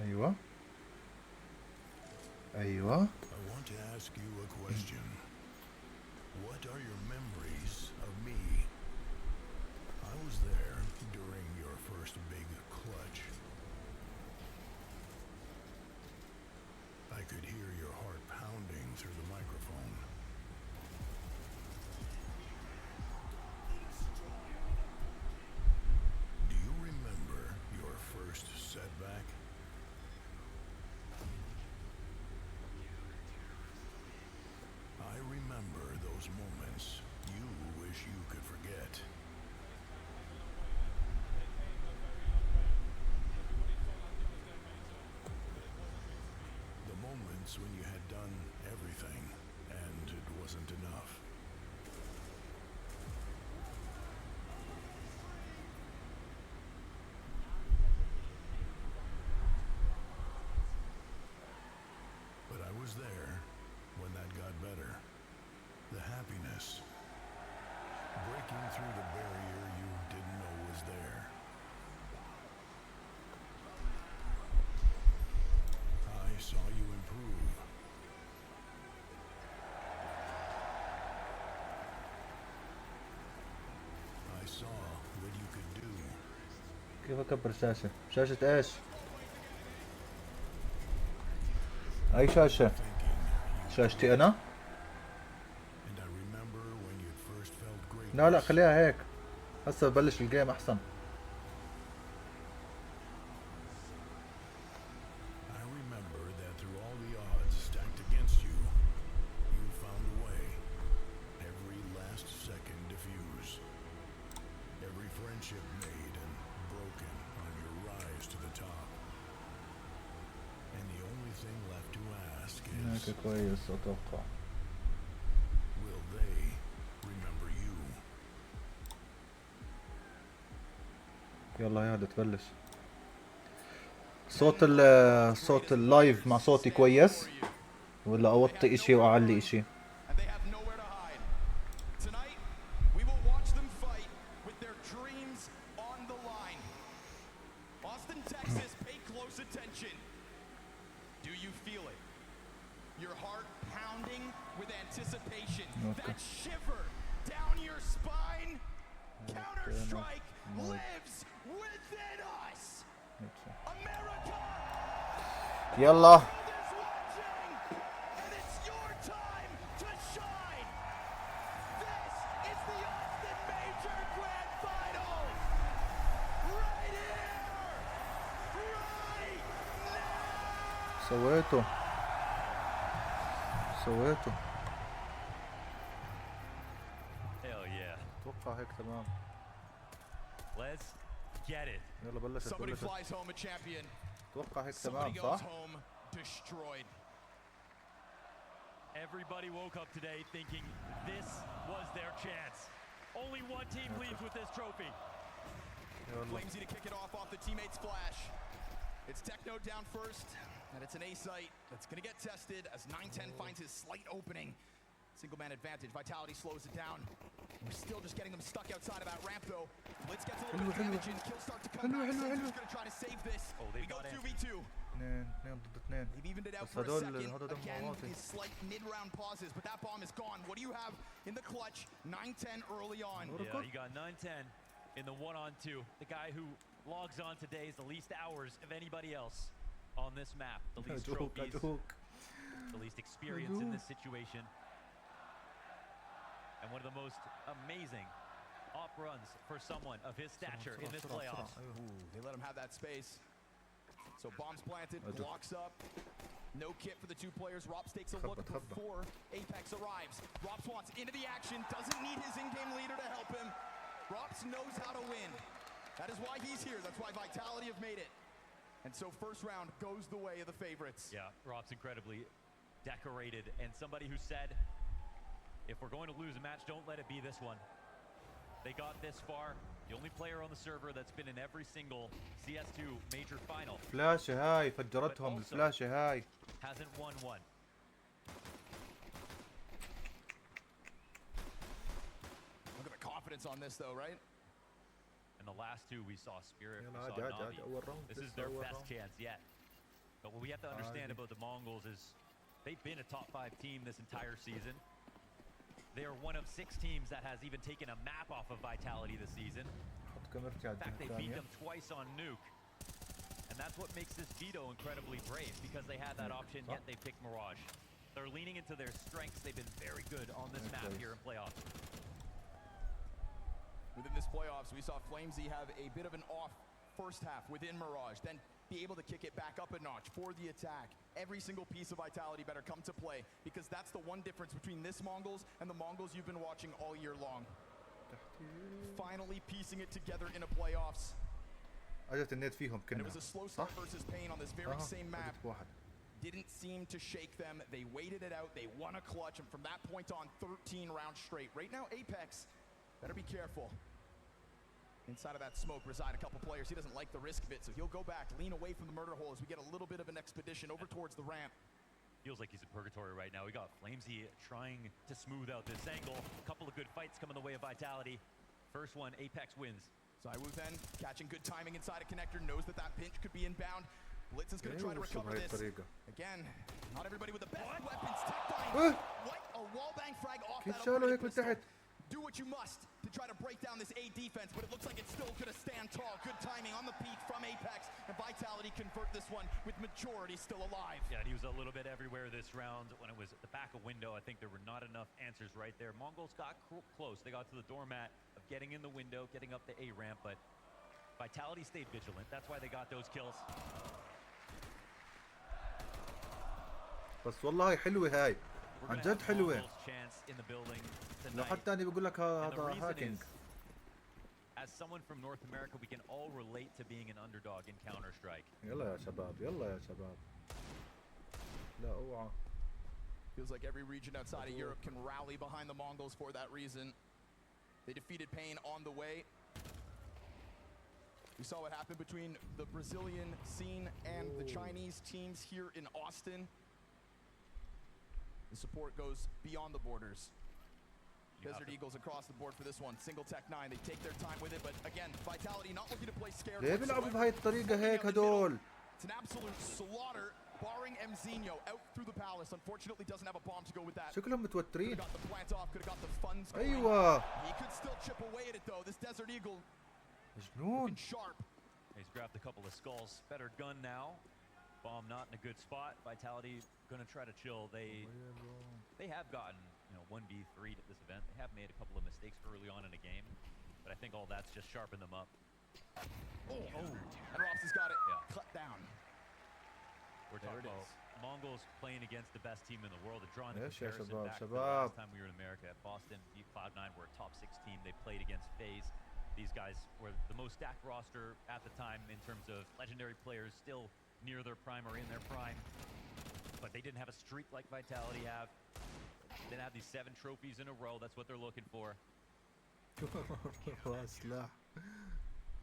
ايوه ايوه. I want to ask you a question. What are your memories of me? I was there during your first big clutch. I could hear your heart pounding through the microphone. Do you remember your first setback? I remember those moments you wish you could forget. The moments when you had done everything and it wasn't enough. But I was there when that got better. The happiness. Breaking through the barrier you didn't know was there. I saw you improve. I saw what you could do. كيف اكبر الشاشة؟ شاشة ايش؟ اي شاشة؟ شاشتي انا؟ And I remember when you first felt great. لا خليها هيك. هسه ببلش الجيم احسن. I remember that through all the odds stacked against you, you found a way. Every last second diffuse. Every friendship made and broken on your rise to the top. And the only thing left to ask is, هيك كويس اتوقع. will they remember you? يلا يا هذا تبلش. صوت اللايف مع صوتي كويس ولا اوطي اشي واعلي اشي؟ And they have nowhere to hide. Tonight, we will watch them fight with their dreams on the line. Austin, Texas, pay close attention. Do you feel it? Your heart pounding with anticipation. That shiver down your spine. Counter-Strike lives within us. America! يلا. is watching, and it's your time to shine. This is the Austin Major Grand Final. Right here, right now. سويته. Hell yeah. اتوقع هيك تمام. Let's get it. يلا بلشت. Somebody flies home a champion. اتوقع هيك Somebody تمام goes صح؟ home destroyed. Everybody woke up today thinking this was their chance. Only one team leaves with this trophy. يلا. Flamesy to kick it off the teammate's flash. It's Techno down first, and it's an A site that's going to get tested as 910 finds his slight opening. Single man advantage. Vitality slows it down. We're still just getting them stuck outside of that ramp though. Blitz gets a little bit of damage and Kill start to come back. He's going to try to save this. We go 2v2. اثنين ضد اثنين. They've evened it out بس for a هدول second. Again, مواطن. his slight mid-round pauses, but that bomb is gone. What do you have in the clutch? 910 early on. Yeah, you got 910 in the 1-on-2. The guy who logs on today is the least hours of anybody else on this map. The least trophies, the least experience in this situation. And one of the most amazing op runs for someone of his stature in this playoffs. Ooh, they let him have that space. So bombs planted, blocks up. No kit for the two players. Rops takes a look before Apex arrives. Rops wants into the action, doesn't need his in-game leader to help him. Rops knows how to win. That is why he's here. That's why Vitality have made it. And so first round goes the way of the favorites. Yeah, Rob's incredibly decorated and somebody who said, if we're going to lose a match, don't let it be this one. They got this far. The only player on the server that's been in every single CS2 major final. فلاشة هاي فجرتهم الفلاشة هاي. Hasn't won one. Look at the confidence on this though, right? And the last two we saw Spirit, we يلا saw عادي Navi. أول راوند. This is their best chance yet. But what we have to understand about the Mongols is they've been a top 5 team this entire season. They are one of 6 teams that has even taken a map off of Vitality this season. حط كاميرتي على In fact, they الجهة beat الثانية. them twice on Nuke. And that's what makes this veto incredibly brave, because they had that option, yet they picked Mirage. They're leaning into their strengths. They've been very good on this map here in playoffs. Within this playoffs, we saw Flamesy have a bit of an off first half within Mirage, then be able to kick it back up a notch for the attack. Every single piece of Vitality better come to play, because that's the one difference between this Mongols and the Mongols you've been watching all year long. Finally piecing it together in a playoffs. اجت النت فيهم And it كنا. was a slow start versus pain on this very same map. اجت بواحد. Didn't seem to shake them. They waited it out. They won a clutch, and from that point on, 13 rounds straight. Right now, Apex better be careful. Inside of that smoke reside a couple players. He doesn't like the risk of it, so he'll go back, lean away from the murder hole as we get a little bit of an expedition over towards the ramp. Feels like he's in purgatory right now. We got Flamesy trying to smooth out this angle. A couple of good fights coming the way of Vitality. First one, Apex wins. Zaiwu then catching good timing inside a connector, knows that that pinch could be inbound. Blitz is going to try to recover this. Again, not everybody with the best weapons. Tech what a wallbang frag off كيف that شالوا opening هيك من pistol. تحت؟ Do what you must to try to break down this A defense, but it looks like it's still going to stand tall. Good timing on the peak from Apex, and Vitality convert this one with majority still alive. Yeah, and he was a little bit everywhere this round. When it was at the back of window, I think there were not enough answers right there. Mongols got close. They got to the doormat of getting in the window, getting up the A ramp, but Vitality stayed vigilant. That's why they got those kills. بس والله حلوة هاي. We're عن gonna جد have حلوة. Mongols chance in the building لو tonight. حد تاني بيقول لك And the هذا reason هاكينج. is, as someone from North America, we can all relate to being an underdog in Counter-Strike. يلا يا شباب يلا يا شباب. لا اوعى. Feels like every region outside of Europe can rally behind the Mongols for that reason. They defeated Pain on the way. We saw what happened between the Brazilian scene and the Chinese teams here in Austin. The support goes beyond the borders. Desert Eagles across the board for this one. Single Tech 9, they take their time with it, but again, Vitality not looking to play scared. ليه بيلعبوا بهاي الطريقة هيك هدول؟ It's an absolute slaughter, barring Mzinho out through the palace. Unfortunately, doesn't have a bomb to go with that. شكلهم متوترين. Could have got the plant off, could have got the funds going. أيوة. He could still chip away at it though. This Desert Eagle مجنون. looking sharp. He's grabbed a couple of skulls. Better gun now. Bomb not in a good spot. Vitality gonna try to chill. They have gotten 1v3'd at this event. They have made a couple of mistakes early on in a game, but I think all that's just sharpened them up. Oh. And Rops has got it cut down. We're There talking it about is. Mongols playing against the best team in the world and drawing the Yes, yes, comparison شباب، back to the شباب. last time we were in America at Boston. Cloud9 were a top 6 team. They played against FaZe. These guys were the most stacked roster at the time in terms of legendary players still near their prime or in their prime. But they didn't have a streak like Vitality have. They didn't have these 7 trophies in a row. That's what they're looking for. سلاح.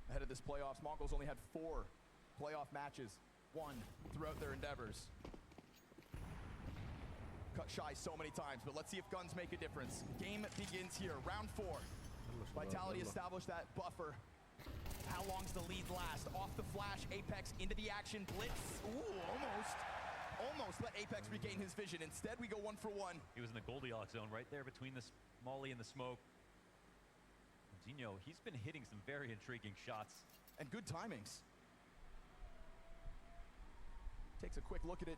Ahead of this playoffs, Mongols only had 4 playoff matches, 1 throughout their endeavors. Cut shy so many times, but let's see if guns make a difference. Game begins here, round 4. Vitality established that buffer. How long's the lead last? Off the flash, Apex into the action, blitz. Ooh, almost let Apex regain his vision. Instead, we go 1 for 1. He was in the Goldilocks zone right there between the Molly and the smoke. Zinho, he's been hitting some very intriguing shots. And good timings. Takes a quick look at it.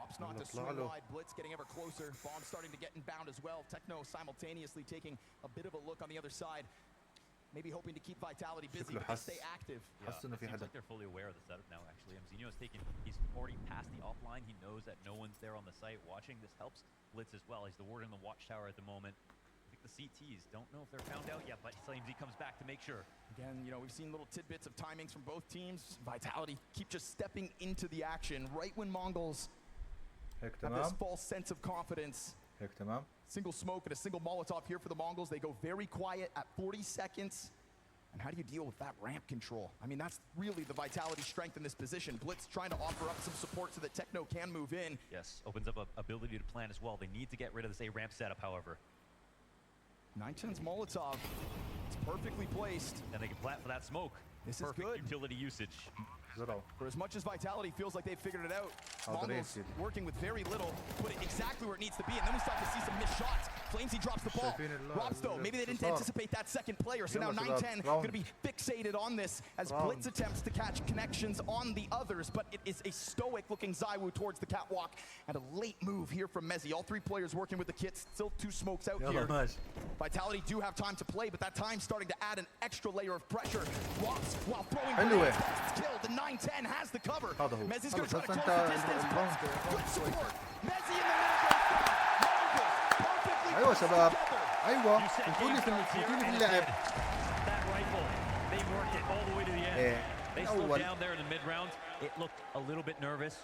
Ops not to swing wide. Blitz getting ever closer. Bomb starting to get inbound as well. Techno simultaneously taking a bit of a look on the other side. Maybe hoping to keep Vitality busy, but they stay active. Yeah, it seems like they're fully aware of the setup now, actually. Zinho is he's already past the offline. He knows that no one's there on the site watching. This helps Blitz as well. He's the ward in the watchtower at the moment. I think the CTs don't know if they're found out yet, but Flamesy comes back to make sure. Again, we've seen little tidbits of timings from both teams. Vitality keep just stepping into the action right when Mongols have this false sense of confidence. هيك تمام. Single smoke and a single Molotov here for the Mongols. They go very quiet at 40 seconds. And how do you deal with that ramp control? I mean, that's really the Vitality strength in this position. Blitz trying to offer up some support so that Techno can move in. Yes, opens up an ability to plan as well. They need to get rid of this A ramp setup, however. 910's Molotov. It's perfectly placed. And they can plant for that smoke. This Perfect is good. utility usage. زرعوا. For as much as Vitality feels like they've figured it out, حاضرين Mongols سيدي. working with very little, put it exactly where it needs to be, and then we start to see some missed shots. Flamesy drops the ball. Robs though, maybe they didn't anticipate that second player, so now 9-10 going to be fixated on this as Blitz attempts to catch connections on the others, but it is a stoic-looking ZywOo towards the catwalk, and a late move here from Mezzy. All three players working with the kits, still 2 smokes out here. Vitality do have time to play, but that time's starting to add an extra layer of pressure. Robs, while throwing grenades, killed. The 9-10 has the cover. Mezzy's going to try to close the distance. Good support. Mezzy in the middle. ايوه شباب ايوه فوتوني في اللعب. That rifle, they worked it all the way to the end. They slowed down there in the mid-round. It looked a little bit nervous.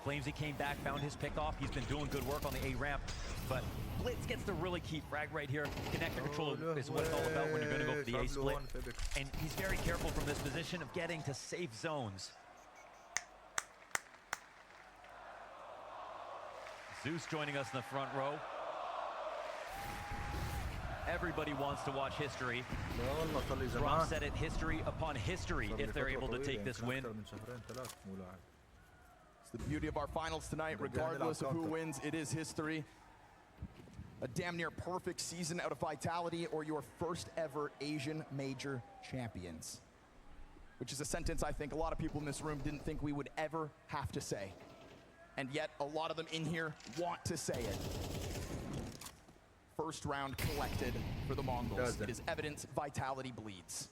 Flamesy came back, found his pick-off. He's been doing good work on the A ramp, but Blitz gets the really key frag right here. Connector control is what it's all about when you're going to go for the A split. And he's very careful from this position of getting to safe zones. Zeus joining us in the front row. Everybody wants to watch history. Rob said it, history upon history if they're able to take this win. It's the beauty of our finals tonight. Regardless of who wins, it is history. A damn near perfect season out of Vitality, or your first ever Asian major champions. Which is a sentence I think a lot of people in this room didn't think we would ever have to say. And yet a lot of them in here want to say it. First round collected for the Mongols. It is evidence Vitality bleeds.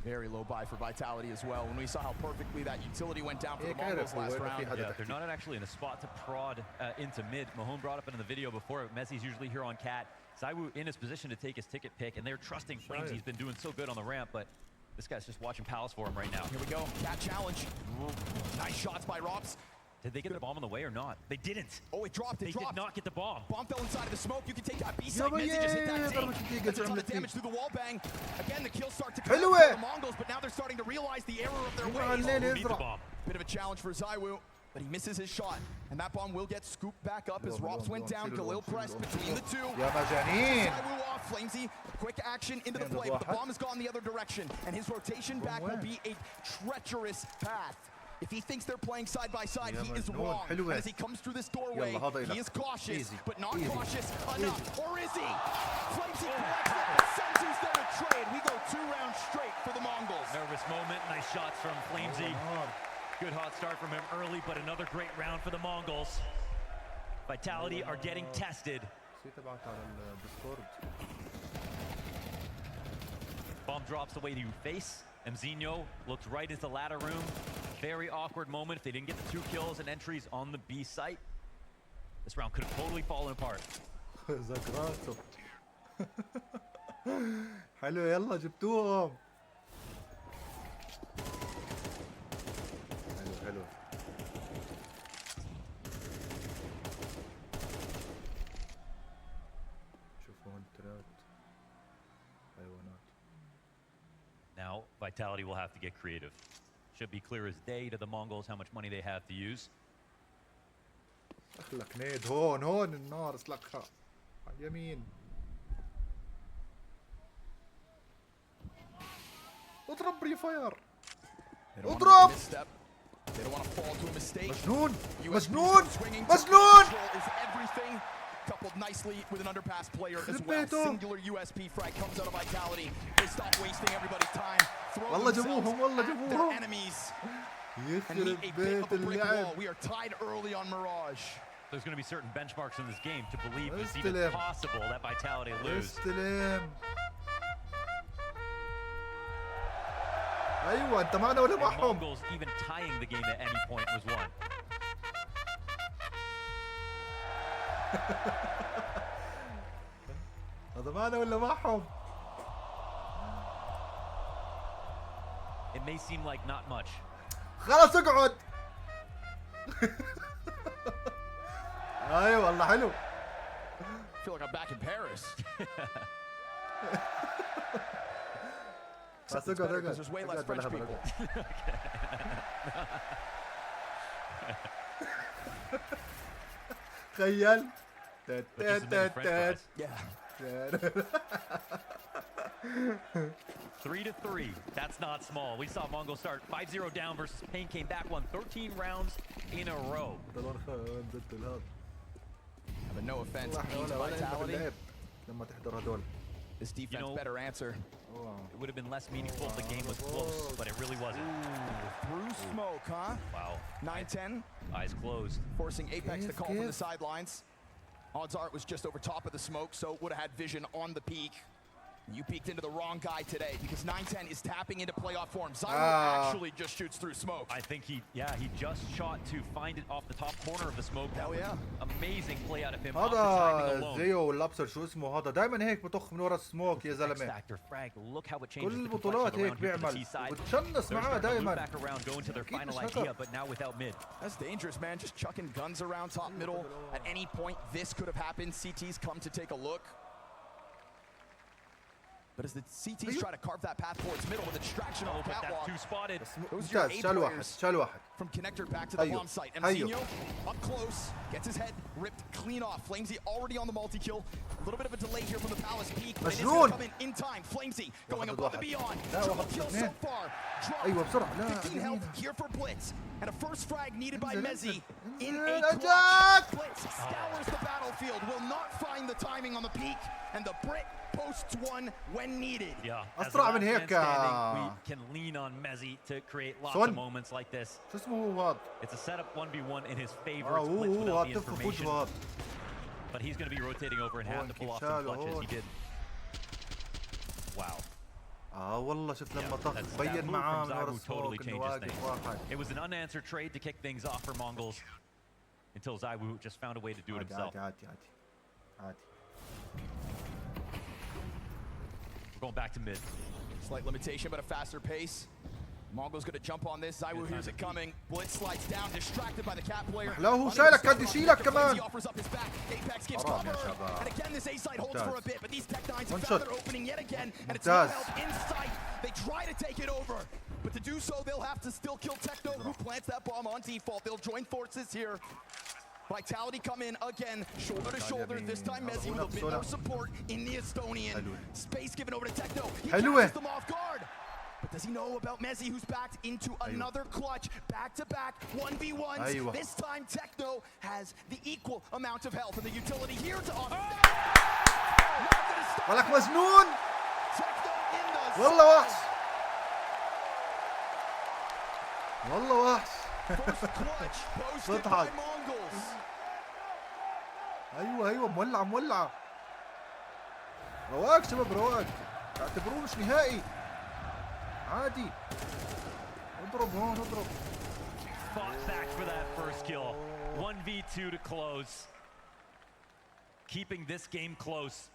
Very low buy for Vitality as well. When we saw how perfectly that utility went down for the Mongols last round. Yeah, they're not actually in a spot to prod into mid. Mahone brought up in the video before. Mezzy's usually here on Cat. ZywOo in his position to take his ticket pick, and they're trusting Flames. He's been doing so good on the ramp, but this guy's just watching palace for him right now. Here we go. Cat challenge. Nice shots by Robs. Did they get the bomb on the way or not? They didn't. Oh, it dropped. They did not get the bomb. Bomb fell inside of the smoke. You can take that B-side. Mezzy just hit that tank. That's a ton of damage through the wall bang. Again, the kills start to come for the Mongols, but now they're starting to realize the error of their ways. Bit of a challenge for ZywOo, but he misses his shot. And that bomb will get scooped back up as Robs went down. Khalil pressed between the two. ZywOo off. Flamesy, quick action into the play, but the bomb has gone the other direction. And his rotation back will be a treacherous path. If he thinks they're playing side by side, he is wrong. And as he comes through this doorway, he is cautious, but not cautious enough. Or is he? Flamesy collects it, but sends who's there to trade. We go 2 rounds straight for the Mongols. Nervous moment, nice shots from Flamesy. Good hot start from him early, but another great round for the Mongols. Vitality are getting tested. Bomb drops the way to face. Mzinho looked right into the ladder room. Very awkward moment. If they didn't get the 2 kills and entries on the B site, this round could have totally fallen apart. حلو يلا جبتوهم. حلو. شوفوا هالترات حيوانات. Now, Vitality will have to get creative. Should be clear as day to the Mongols how much money they have to use. اخلك نيد هون النار اسلكها على اليمين. اضرب بري فاير. اضرب. They don't want to fall to a mistake. مجنون. Is everything. Coupled nicely with an underpass player as well. Singular USP frag comes out of Vitality. They stop wasting everybody's time. Throw themselves at their enemies. And meet a bit of a brick wall. We are tied early on Mirage. There's going to be certain benchmarks in this game to believe it's even possible that Vitality lose. ايوه انت معنا ولا معهم؟ Mongols even tying the game at any point was won. هذا معنا ولا معهم؟ It may seem like not much. خلاص اقعد. ايوه والله حلو. I feel like I'm back in Paris. بس اقعد. There's way less French people. تخيل. Yeah. 3-3. That's not small. We saw Mongols start 5-0 down versus Pain, came back, won 13 rounds in a row. But no offense, Pain's vitality. لما تحضر هدول. This defense better answer. It would have been less meaningful if the game was close, but it really wasn't. Through smoke, huh? Wow. 9-10. Eyes closed. Forcing Apex to call from the sidelines. Odds are it was just over top of the smoke, so would have had vision on the peak. You peeked into the wrong guy today because 9-10 is tapping into playoff form. Zyro actually just shoots through smoke. I think he just shot to find it off the top corner of the smoke. Hell yeah. Amazing play out of him. Off the timing هذا alone. زيو والابسر شو اسمه هذا دائما هيك بطخ من ورا السموك يا زلمه. Factor frag. Look how it changes كل the البطولات complexion هيك around here to the بيعمل T-side. وبتشنص They're معاه starting to loop دائما. back around, going to their أكيد final مش idea, هكر. but now without mid. That's dangerous, man. Just chucking guns around top middle. At any point, this could have happened. CT's come to take a look. But as the CTs try to carve that path towards middle with a distraction on Oh, but catwalk. that's two spotted. Those are your ممتاز. A شال واحد players شال واحد. from connector back to the bomb site. And أيوه. up close, gets his head ripped clean off. Flamesy already on the multi-kill. A little bit of a delay here from the Palace peak, but it is going to come in time. Flamesy going above and beyond. Triple kill so far. أيوه بسرعة. لا 15 health here for Blitz. And a first frag needed by Mezzi in a انزل. clutch. Blitz scours the battlefield, will not find the timing on the peak, and the Brit posts one when needed. Yeah. أسرع من هيك. We can lean on Mezzi to create lots of moments like this. شو اسمه هو هذا؟ It's a setup 1v1 in his favor. It's هو Blitz without the هذا طف في information. وجهه هذا. But he's going to be rotating over and have to pull off some clutches. He did. Wow. والله شفت لما Yeah, طخ that بين move معاه from من ورا Zyro السموك totally انه changes واقف واحد. things. It was an unanswered trade to kick things off for Mongols until Zyro just found a way to do it himself. عادي. We're going back to mid. Slight limitation, but a faster pace. Mongo's gonna jump on this. Zyro hears it coming. Blitz slides down, distracted by the cat player. محلاوه شايلك كان يشيلك كمان. He offers up his back. Apex gives حرام يا cover. شباب. And again, this A side holds for a bit, but these Tech Nines have One found shot. their opening yet again, and it's ممتاز. not help in sight. They try to take it over, but to do so, they'll have to still kill Techno, who plants that bomb on default. They'll join forces here. Vitality come in again, shoulder to shoulder. This time Mezzi with a bit more support in the Estonian. Space given over to Techno. He catches them off guard. But does he know about Mezzi, who's backed into another clutch, back-to-back 1v1s? This time Techno has the equal amount of health and the utility here to offset. ولك مجنون. Techno in the والله وحش. والله وحش. first clutch posted by بضحك. Mongols. ايوه مولعه. رواق شباب رواق. اعتبروه مش نهائي. عادي. اضرب هون اضرب. Fought back for that first kill. 1v2 to close. Keeping this game close.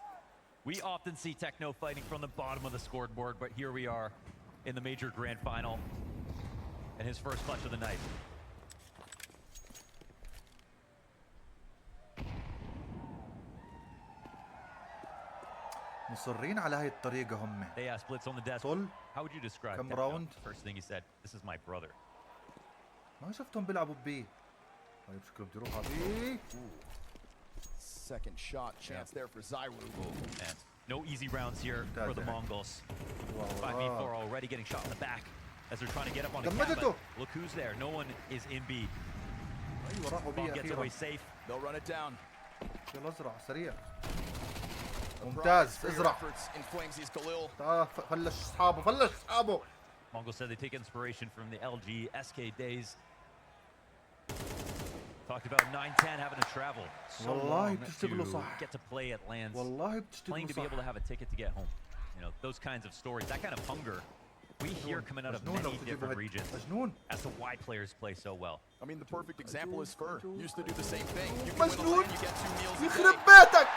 We often see Techno fighting from the bottom of the scoreboard, but here we are in the major grand final and his first clutch of the night. مصرين على هاي الطريقة هم. They asked Blitz on the desk, طول how would you describe كم Techno? راوند؟ First thing he said, this is my brother. ما شفتهم بيلعبوا ببي. هاي بشكلهم بيروحوا بي. Second shot chance there for Zyro. And no easy rounds here for the Mongols. 5v4 already getting shot in the back as they're trying to get up on the cap, but look who's there. No one is in B. ايوه راحوا Bomb بي gets away اخيرا. safe. They'll run it down. يلا ازرع سريع. ممتاز ازرع. In Flamesy's Khalil. فلش اصحابه. Mongols said they take inspiration from the LG SK days. Talked about 9-10 having to travel so long to get to play at lands. Playing to be able to have a ticket to get home. You know, those kinds of stories, that kind of hunger we hear coming out of many different regions as to why players play so well. I mean, the perfect example is Fur. Used to do the same thing. You can win a land, you get 2 meals a يخرب day. بيتك.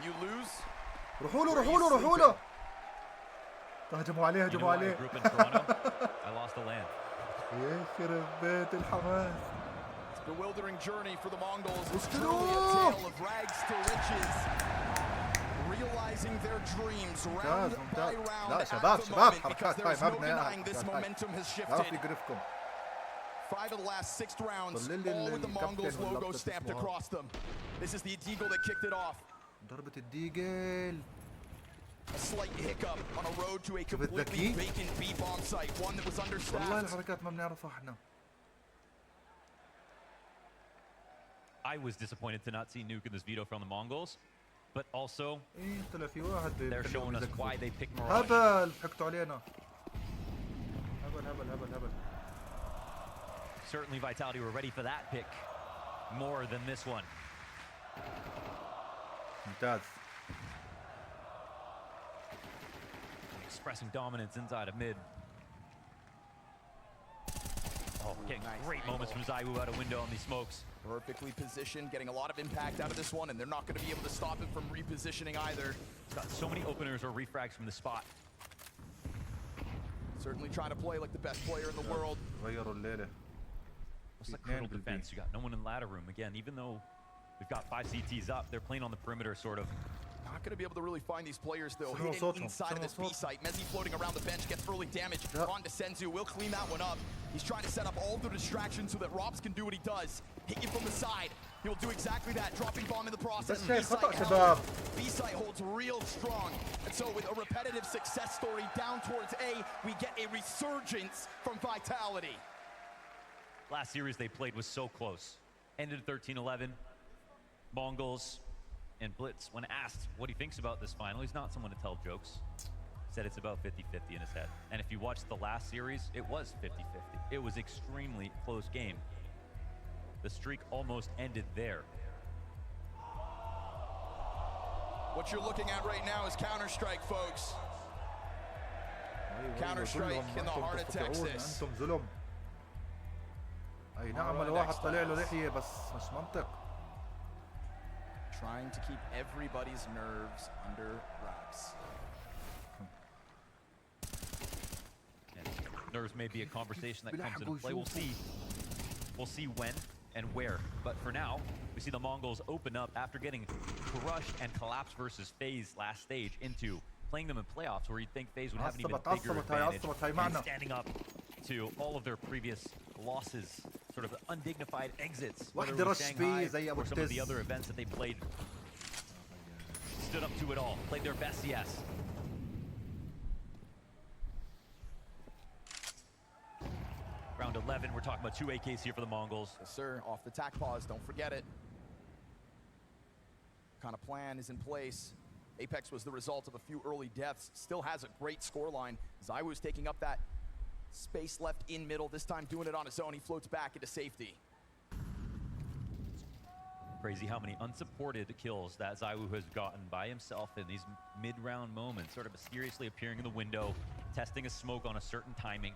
You lose. روحوا له. هجموا عليه You know why I grew up in Toronto? I lost the land. يخرب بيت الحماس. It's a bewildering journey for the Mongols. It's اسكنوا. truly a tale of rags to riches. Realizing their dreams round by round لا at شباب the شباب moment because حركات هاي there's ما no بدنا denying this momentum has لا shifted. في قرفكم. 5 of the last 6 rounds, طلع لي all with the Mongols الكابتن logo واللبس stamped اسمه across them. This is the Deagle that kicked it off. ضربة الديجل. A slight hiccup on a road to a شوف completely الذكي. vacant B bomb site, one that was والله understaffed. الحركات ما بنعرفها احنا. I was disappointed to not see Nuke in this veto from the Mongols, but also ايه طلع في واحد they're showing us why they picked Mirage. هبل ضحكتوا علينا. هبل هبل هبل هبل. Certainly Vitality were ready for that pick more than this one. ممتاز. Expressing dominance inside of mid. Oh, getting Nice great angle. moments from Zaiwu out a window on these smokes. Perfectly positioned, getting a lot of impact out of this one, and they're not going to be able to stop him from repositioning either. He's got so many openers or refrags from the spot. Certainly trying to play like the best player in the world. غيروا الليلة. What's the critical defense? You got no one in ladder room. Again, even though we've got 5 CTs up, they're playing on the perimeter sort of. Not going to be able to really find these players though. Sino Hidden Soto, inside of Sino this B Soto. site. Mezzi floating around the bench, gets early damage. Yeah. On to Senzu, will clean that one up. He's trying to set up all the distractions so that Robs can do what he does. Hit you from the side. He will do exactly that. Dropping bomb in the process. بس هيك خطأ B-site شباب. held. B-site holds real strong. And so with a repetitive success story down towards A, we get a resurgence from Vitality. Last series they played was so close. Ended 13-11. Mongols and Blitz, when asked what he thinks about this final, he's not someone to tell jokes. Said it's about 50-50 in his head. And if you watched the last series, it was 50-50. It was extremely close game. The streak almost ended there. What you're looking at right now is Counter-Strike, folks. Counter-Strike in the heart of Texas. انتم ظلم. اي نعم الواحد طلع له لحية بس مش منطق. Trying to keep everybody's nerves under wraps. And nerves may be a conversation that comes into play. We'll see when and where. But for now, we see the Mongols open up after getting crushed and collapsed versus FaZe last stage into playing them in playoffs where you'd think FaZe would have an even bigger advantage. And standing up to all of their previous losses, sort of undignified exits, whether it was Shanghai or some of the other events that they played. Stood up to it all, played their best, yes. Round 11, we're talking about 2 AKs here for the Mongols. Yes, sir. Off the tack pause. Don't forget it. Kind of plan is in place. Apex was the result of a few early deaths. Still has a great scoreline. Zaiwu is taking up that space left in middle. This time doing it on his own. He floats back into safety. Crazy how many unsupported kills that Zaiwu has gotten by himself in these mid-round moments, sort of mysteriously appearing in the window, testing a smoke on a certain timing.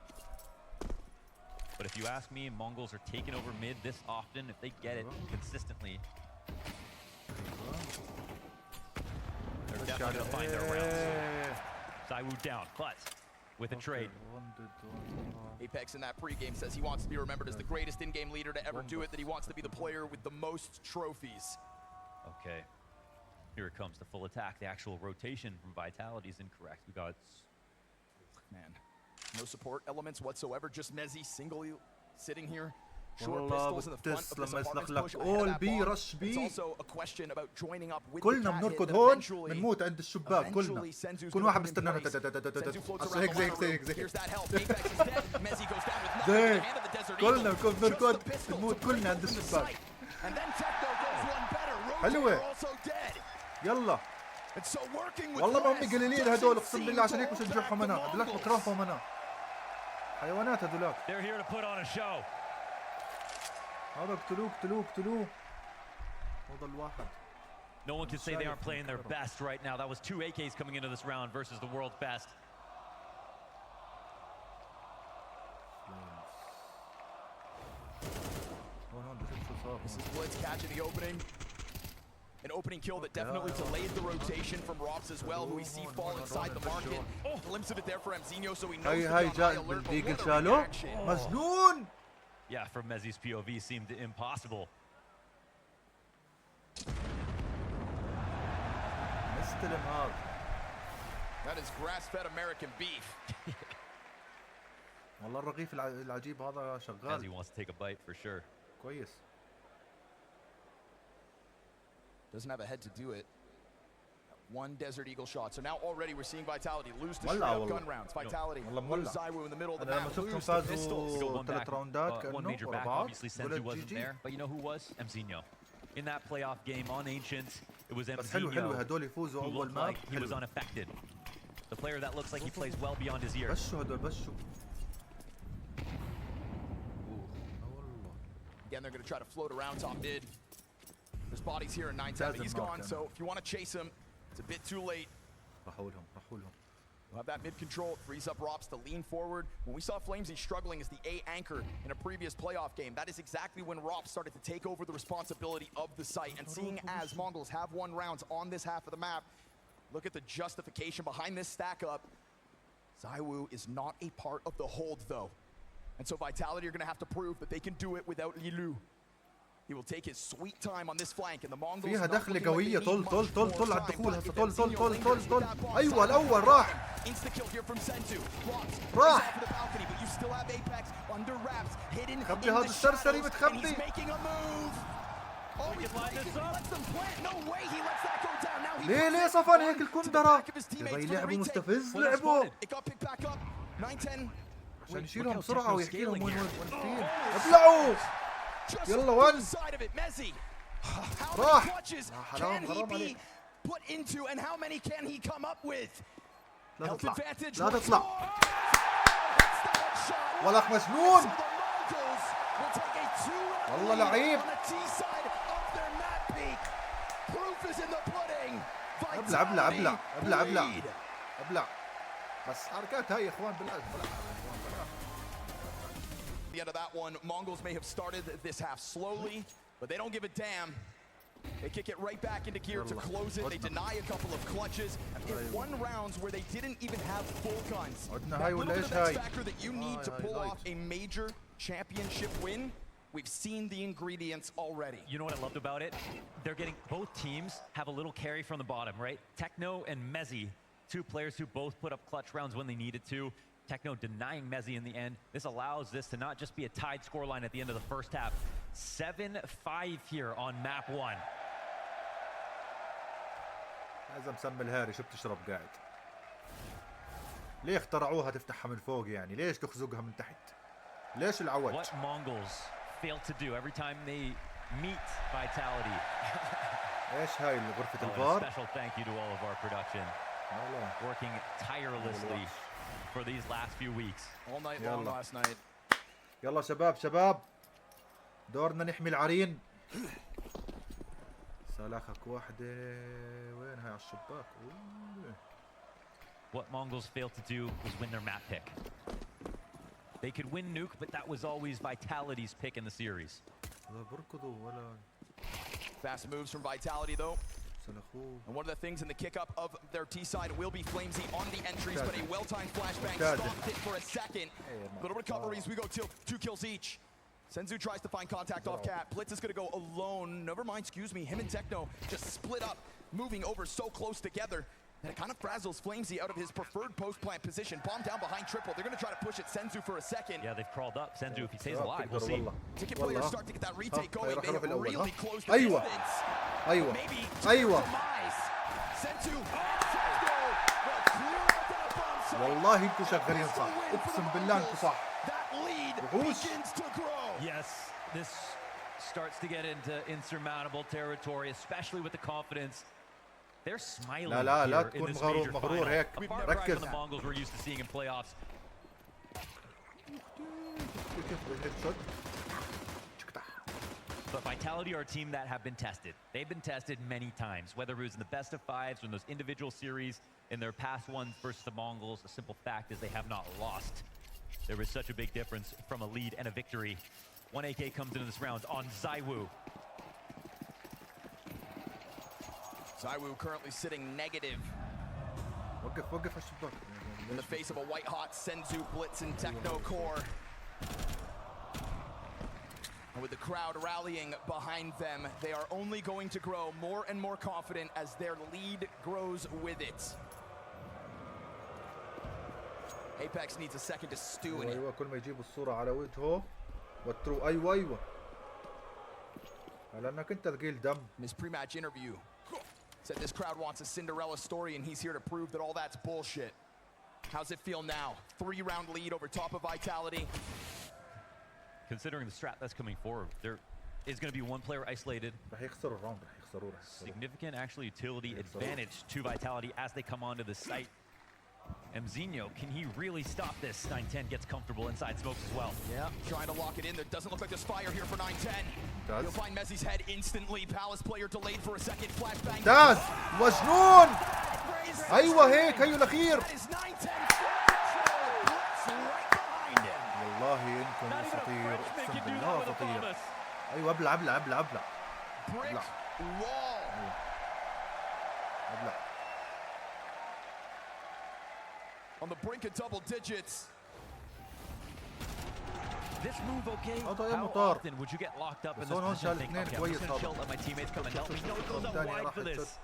But if you ask me, Mongols are taking over mid this often. If they get it consistently, they're definitely going to find their rounds. Zaiwu down, but with a trade. Apex in that pregame says he wants to be remembered as the greatest in-game leader to ever do it, that he wants to be the player with the most trophies. Okay, here it comes, the full attack. The actual rotation from Vitality is incorrect. We got... Man, no support elements whatsoever, just Mezzi singly sitting here. Short pistols in the front of this apartment's push ahead of that bomb. It's also a question about joining up with كلنا the cat hit بنركض that هون eventually بنموت عند الشباك كلنا كل واحد بيستنانا هيك زي Here's that help. Apex is dead. Mezzi goes down with nothing. زي The hand of the Desert كلنا Eagle. بنركض Just the pistol بنموت to bring كلنا it عند from the الشباك site. And then Techno goes one better. حلوة. Rotator also dead. يلا And so working with والله ما هم less قليلين هدول doesn't اقسم seem بالله عشان هيك to hold بشجعهم back انا the هدولك Mongols. بكرههم انا حيوانات هدولك They're here to put on a show. هذا اقتلوه هذا الواحد No one can say they aren't playing their best right now. That was 2 AKs coming into this round versus the world's best. This is Blitz catching the opening. An opening kill that definitely delayed the rotation from Robs as well, who we see fall inside the market. Glimpse of it there for Mzinho, so he knows to be on هاي high جاء alert. But بالديجل what a شالوه reaction. مجنون Yeah, from Mezzi's POV seemed impossible. مستلم هذا That is grass-fed American beef. والله الرغيف العجيب هذا Mezzi شغال wants to take a bite for sure. كويس Doesn't have a head to do it. One Desert Eagle shot. So now already we're seeing Vitality lose to ولع straight up والله. gun rounds. Vitality والله lose مولع. Zywoo in the middle of the أنا لما map. شفتهم Lose the pistols. فازوا 3 راوندات one major كأنه ورا back. بعض Obviously, Senzu قلت wasn't GG. there, but you know who was? MZinho. In that playoff game on Ancients, it was بس حلو MZinho هدول يفوزوا who أول looked ماب like he was حلو. unaffected. The player that looks like he plays well beyond his years. بشوا هدول بشوا. Again, they're going to try to float around top mid. There's bodies here in 9-10, but he's gone. So if you want to chase him, it's a bit too late. راحوا لهم. We'll have that mid control, frees up Rops to lean forward. When we saw Flamesy struggling as the A anchor in a previous playoff game, that is exactly when Rops started to take over the responsibility of the site. And seeing as Mongols have won rounds on this half of the map, look at the justification behind this stack up. Zywoo is not a part of the hold though. And so Vitality are going to have to prove that they can do it without Lilu. He will take his sweet time on this flank, and the Mongols فيها not دخلة looking like قوية. they طل need طل much طل more طل على time, الدخول but هسه. if طل Zinho طل lingers طل with that bomb أيوة site, الأول راح. Insta kill here from Senzu. Rops راح. off the balcony, but you still have Apex under wraps, hidden in خبي the هذا السرسري shadows, and متخبي. he's making a move. Oh, he's making, he lets them plant. No way, he lets that go down. Now he ليه puts it صفن هيك to the الكندرة؟ back of his teammates يبغى for the يلعبوا retake. مستفز Well, لعبوا. It got picked back up. 9-10. عشان Look يشيلهم how بسرعة Techno's ويحكي لهم scaling وين here. فين. ابلعوا. Just يلا to ون. the side of it, Messi. How راح. many clutches حرام can he حرام be عليك. put into, and how many can he come up with? لا Health تطلع. advantage. لا once تطلع. more. Hits that shot. ولك So مجنون. the Mongols will take a 2-1 والله lead لعيب. on the T side of their map peak. Proof is in the pudding. ابلع ابلع ابلع ابلع ابلع Lead. ابلع. بس حركات هاي يا اخوان بلا. The end of that one, Mongols may have started this half slowly, but they don't give a damn. They kick it right back into gear to close it. They deny a couple of clutches. It won rounds where they didn't even have full guns. عدنا That هاي little ولا bit ايش of X هاي؟ factor that you need to هاي pull لايت. off a major championship win. We've seen the ingredients already. You know what I loved about it? They're getting, both teams have a little carry from the bottom, right? Techno and Mezzi, two players who both put up clutch rounds when they needed to. Techno denying Mezzi in the end. This allows this to not just be a tied scoreline at the end of the first half. 7-5 here on map 1. هذا مسمى الهاري. شو بتشرب قاعد؟ ليه اخترعوها تفتحها من فوق يعني؟ ليش تخزقها من تحت؟ ليش العوج؟ What Mongols fail to do every time they meet Vitality. ايش هاي غرفة Oh, and a الفار؟ special thank you to all of our production, لا. working tirelessly for these last few weeks. All night يلا. long last night. يلا شباب دورنا نحمي العرين. سلاخك واحدة. وين هاي على الشباك؟ أوه. What Mongols failed to do was win their map pick. They could win Nuke, but that was always Vitality's pick in the series. لا بركضوا ولا Fast moves from Vitality though. سلخوه. And one of the things in the kick up of their T side will be Flamesy on the entries, but a Mumtaz. well-timed flashbang Mumtaz. stopped it for a second. man. Little recoveries, we go 2 kills each. Senzu tries to find contact off Cat. Blitz is gonna go alone. Never mind, excuse me. Him and Techno just split up, moving over so close together. And it kind of frazzles Flamesy out of his preferred post-plant position. Bomb down behind triple. They're gonna try to push it Senzu for a second. Yeah, they've crawled up. Senzu, if he stays شباب alive, we'll تقدروا see. والله. Ticket players والله. start to get that retake ها، going. راح They يروح have الأول. really ها. closed the أيوة. distance. أيوة. Maybe أيوة. demise. Senzu. Techno will clear out that bomb site. والله انتوا شغالين صح. اقسم بالله انتوا صح. That lead وحوش. begins to grow. Yes, this starts to get into insurmountable territory, especially with the confidence. They're smiling لا here in تكون this مغرور major مغرور final. هيك. A far cry ركز. from the Mongols we're used to seeing in playoffs. كيف بالهيد شوت؟ But Vitality are a team that have been tested. They've been tested many times, whether it was in the best of fives or in those individual series in their past ones versus the Mongols. The simple fact is they have not lost. There was such a big difference from a lead and a victory. 1AK comes into this round on Zywoo. Zywoo currently sitting negative وقف وقف على الشباك. in the face of a white-hot Senzu Blitz and Techno core. And with the crowd rallying behind them, they are only going to grow more and more confident as their lead grows with it. Apex needs a second to stew in it. ايوه كل ما يجيبوا الصورة على وجهه وترو. ايوه لانك انت ثقيل دم. In his pre-match interview, Said this crowd wants a Cinderella story, and he's here to prove that all that's bullshit. How's it feel now? 3-round lead over top of Vitality. Considering the strat that's coming forward, there is going to be one player isolated. راح يخسروا الراوند راح يخسروه راح يخسروه. Significant actually utility advantage to Vitality as they come onto the site. Mzinho, can he really stop this? 910 gets comfortable inside smokes as well. Yeah, trying to lock it in. There doesn't look like there's fire here for 910. Does. You'll find Mezzi's head instantly. Palace player delayed for a second. Flashbang. ممتاز مجنون. ايوه هيك هيو الاخير. That is 910 right behind him. والله انكم اساطير اقسم بالله اساطير. ايوه ابلع ابلع ابلع ابلع. Brick wall. ابلع. On the brink of double digits. This move, okay? How How often would you get locked up in this position and think, okay, I'm just going to chill, let my teammates come and help me? No, he goes out wide for this.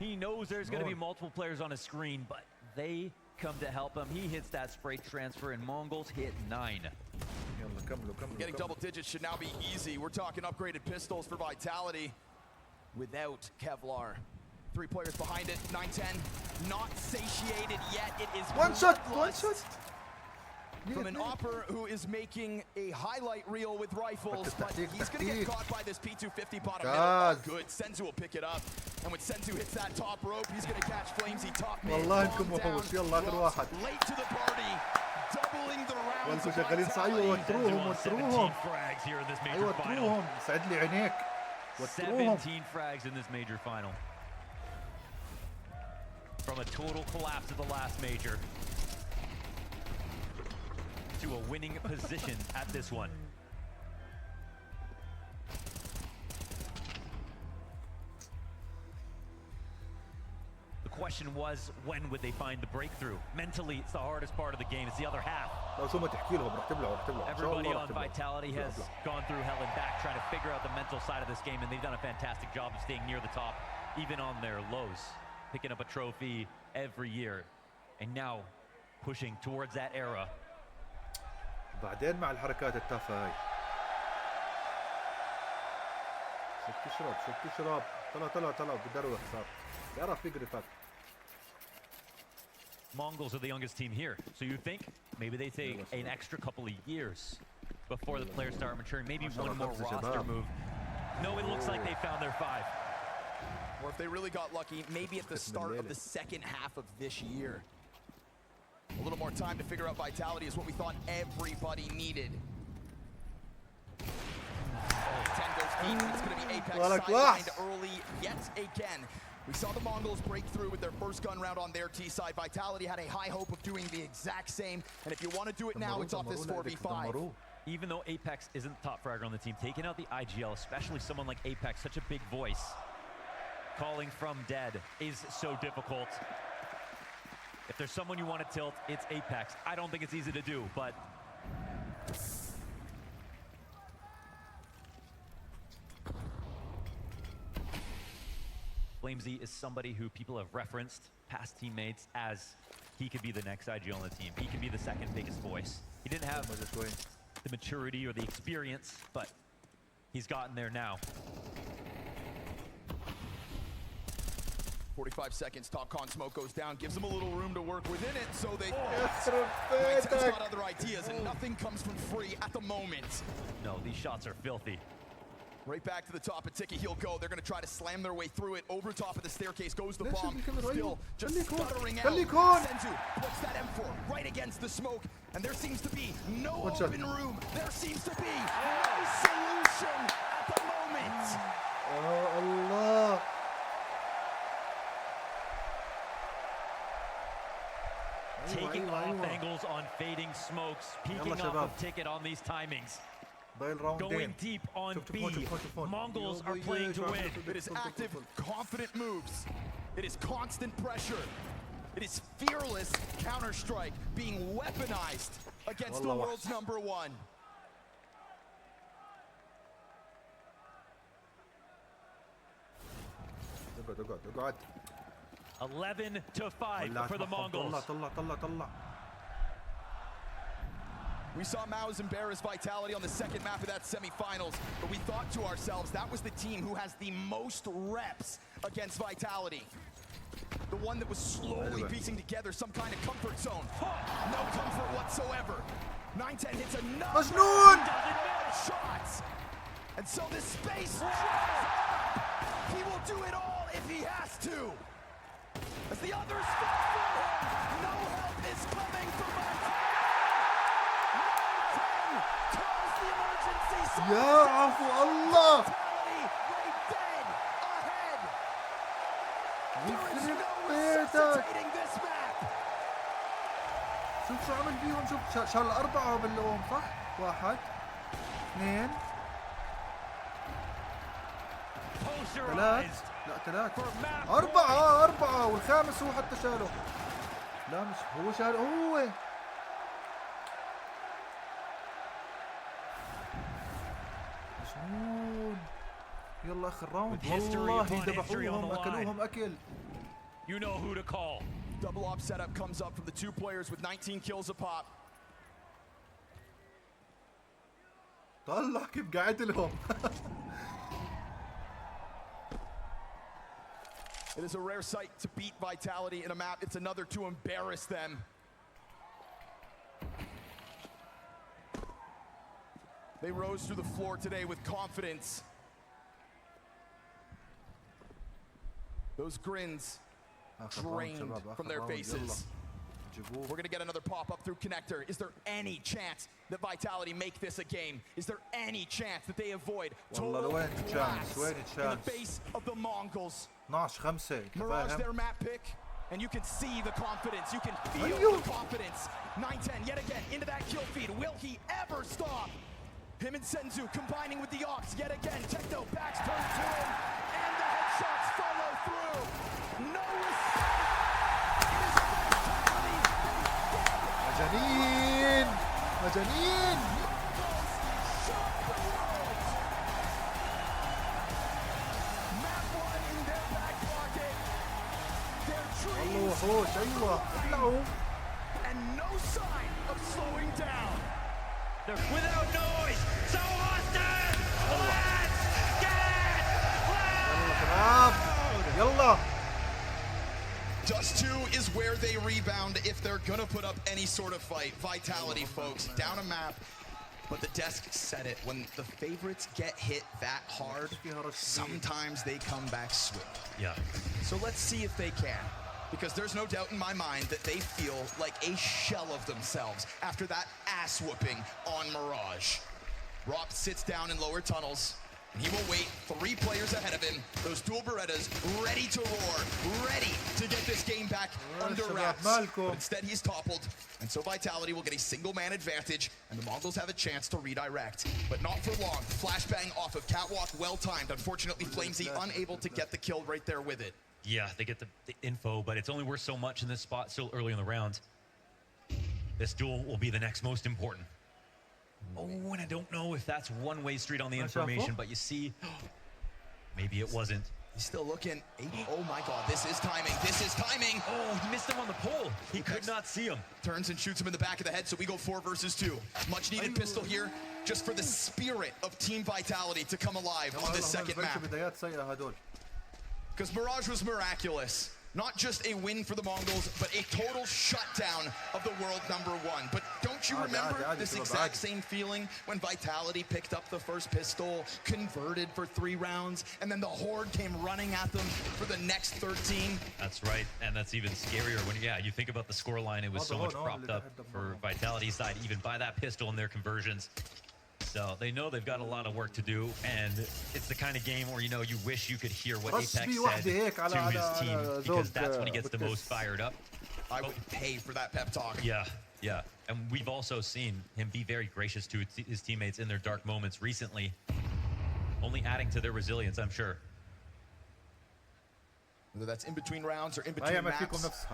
He knows there's going to be multiple players on his screen, but they come to help him. He hits that spray transfer, and Mongols hit 9. يلا كملوا كملوا. Getting double digits should now be easy. We're talking upgraded pistols for Vitality without Kevlar. 3 players behind it. 910 not satiated yet. It is One shot. bloodlust. From an Opper who is making a highlight reel with rifles, but he's going to get caught by this P250 bottom middle. Oh, good. Senzu will pick it up. And when Senzu hits that top rope, he's going to catch Flamesy top mid. والله انكم وحوش. يلا اخر واحد. Late to the party, doubling the rounds. وانتم شغالين صح. ايوه وتروهم وتروهم. frags here in this major ايوه final. وتروهم. سعد لي عينيك. وتروهم. 17 frags in this major final. From a total collapse of the last major to a winning position at this one. The question was, when would they find the breakthrough? Mentally, it's the hardest part of the game. It's the other half. لو شو ما تحكي لهم راح تبلعوا راح تبلعوا. Everybody on Vitality has gone through hell and back trying to figure out the mental side of this game, and they've done a fantastic job of staying near the top, even on their lows, picking up a trophy every year, and now pushing towards that era. بعدين مع الحركات التافهه هاي. شو تشرب شو تشرب. طلع بدروخ صار. بيعرف يقري فات. Mongols are the youngest team here, so you think maybe they take an extra couple of years before the players start maturing, maybe one more roster move. No, it looks like they found their 5. Or if they really got lucky, maybe at the start of the second half of this year. A little more time to figure out Vitality is what we thought everybody needed. 10 goes deep, and it's going to be Apex sidelined early yet again. We saw the Mongols break through with their first gun round on their T side. Vitality had a high hope of doing the exact same, and if you want to do it now, it's off this 4v5. Even though Apex isn't the top fragger on the team, taking out the IGL, especially someone like Apex, such a big voice, calling from dead is so difficult. If there's someone you want to tilt, it's Apex. I don't think it's easy to do, but Flamesy is somebody who people have referenced, past teammates, as he could be the next IG on the team. He can be the second biggest voice. He didn't have the maturity or the experience, but he's gotten there now. 45 seconds, top con smoke goes down, gives them a little room to work within it, so they got other ideas, and nothing comes from free at the moment. No, these shots are filthy. Right back to the top of Tiki, he'll go. They're going to try to slam their way through it. Over top of the staircase goes the bomb. Still just stuttering out. Senzu puts that M4 right against the smoke, and there seems to be no open room. There seems to be no solution at the moment. Oh, Allah. Taking off angles on fading smokes, peeking off of Ticket on these timings. Going deep on B. Mongols are playing to win. It is active, confident moves. It is constant pressure. It is fearless counter-strike being weaponized against the world's number 1. اقعد 11-5 for the Mongols. طلع We saw Mao's embarrass Vitality on the second map of that semifinals, but we thought to ourselves that was the team who has the most reps against Vitality. The one that was slowly piecing together some kind of comfort zone. No comfort whatsoever. 910 hits another مجنون. shots. And so this space, he will do it all if he has to. As the others fall for him, no help is coming from Vitality. 910 calls the emergency siren. يا عفو الله. Right dead ahead. There is يخرب no بيتك. resuscitating this map. شوف شو عمل فيهم. شوف شال 4 بالأوم صح؟ 1 2 3 لا 3 4 والخامس هو حتى شاله. لا مش هو شاله هو. مجنون. يلا اخر راوند والله ذبحوهم اكلوهم اكل. You know who to call. Double op setup comes up from the two players with 19 kills apart. طلع كيف قاعد لهم. It is a rare sight to beat Vitality in a map. It's another to embarrass them. They rose through the floor today with confidence. Those grins drained from their faces. We're going to get another pop-up through connector. Is there any chance that Vitality make this a game? Is there any chance that they avoid total collapse in the face of the Mongols? 12-5 Mirage their map pick, and you can see the confidence. You can feel the confidence. 910 yet again into that kill feed. Will he ever stop? Him and Senzu combining with the Ox yet again. Techno backs turns to him, and the headshots follow through. No respect. It is Vitality. مجانين مجانين. Shock the world. Map 1 in their back pocket. Their والله dreams وحوش. ايوه اطلعوا. and no sign of slowing down. They're without noise. So Austin, let's get loud. يلا. Dust 2 is where they rebound if they're gonna put up any sort of fight. Vitality, folks, down a map. But the desk said it. When the favorites get hit that hard, sometimes they come back swift. Yeah. So let's see if they can. Because there's no doubt in my mind that they feel like a shell of themselves after that ass whooping on Mirage. Rop sits down in lower tunnels, and he will wait 3 players ahead of him. Those dual Berettas ready to roar, ready to get this game back under wraps. But instead he's toppled, and so Vitality will get a single man advantage, and the Mongols have a chance to redirect. But not for long. Flashbang off of Catwalk, well timed. Unfortunately, Flamesy unable to get the kill right there with it. Yeah, they get the info, but it's only worth so much in this spot still early in the round. This duel will be the next most important. Oh, and I don't know if that's one-way street on the information, but you see, maybe it wasn't. He's still looking. Oh my God, this is timing. This is timing. Oh, he missed him on the pole. He could not see him. Turns and shoots him in the back of the head, so we go 4 versus 2. Much needed pistol here, just for the spirit of Team Vitality to come alive on this second map. Because Mirage was miraculous. Not just a win for the Mongols, but a total shutdown of the world #1. But don't you remember this exact same feeling when Vitality picked up the first pistol, converted for 3 rounds, and then the Horde came running at them for the next 13? That's right, and that's even scarier when, you think about the scoreline. It was so much propped up for Vitality's side, even by that pistol and their conversions. So they know they've got a lot of work to do, and it's the kind of game where you wish you could hear what Apex said to his team, because that's when he gets the most fired up. I would pay for that pep talk. Yeah. And we've also seen him be very gracious to his teammates in their dark moments recently, only adding to their resilience, I'm sure. Whether that's in between rounds or in between maps.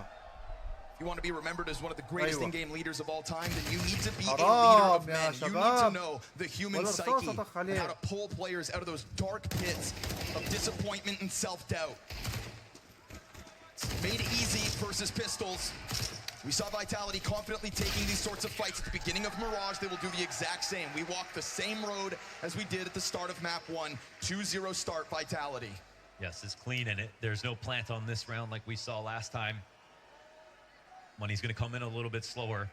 If you want to be remembered as one of the greatest in-game leaders of all time, then you need to be a leader of men. You need to know the human psyche and how to pull players out of those dark pits of disappointment and self-doubt. It's made easy versus pistols. We saw Vitality confidently taking these sorts of fights at the beginning of Mirage. They will do the exact same. We walk the same road as we did at the start of map 1. 2-0 start, Vitality. Yes, it's clean in it. There's no plant on this round like we saw last time. Money's going to come in a little bit slower.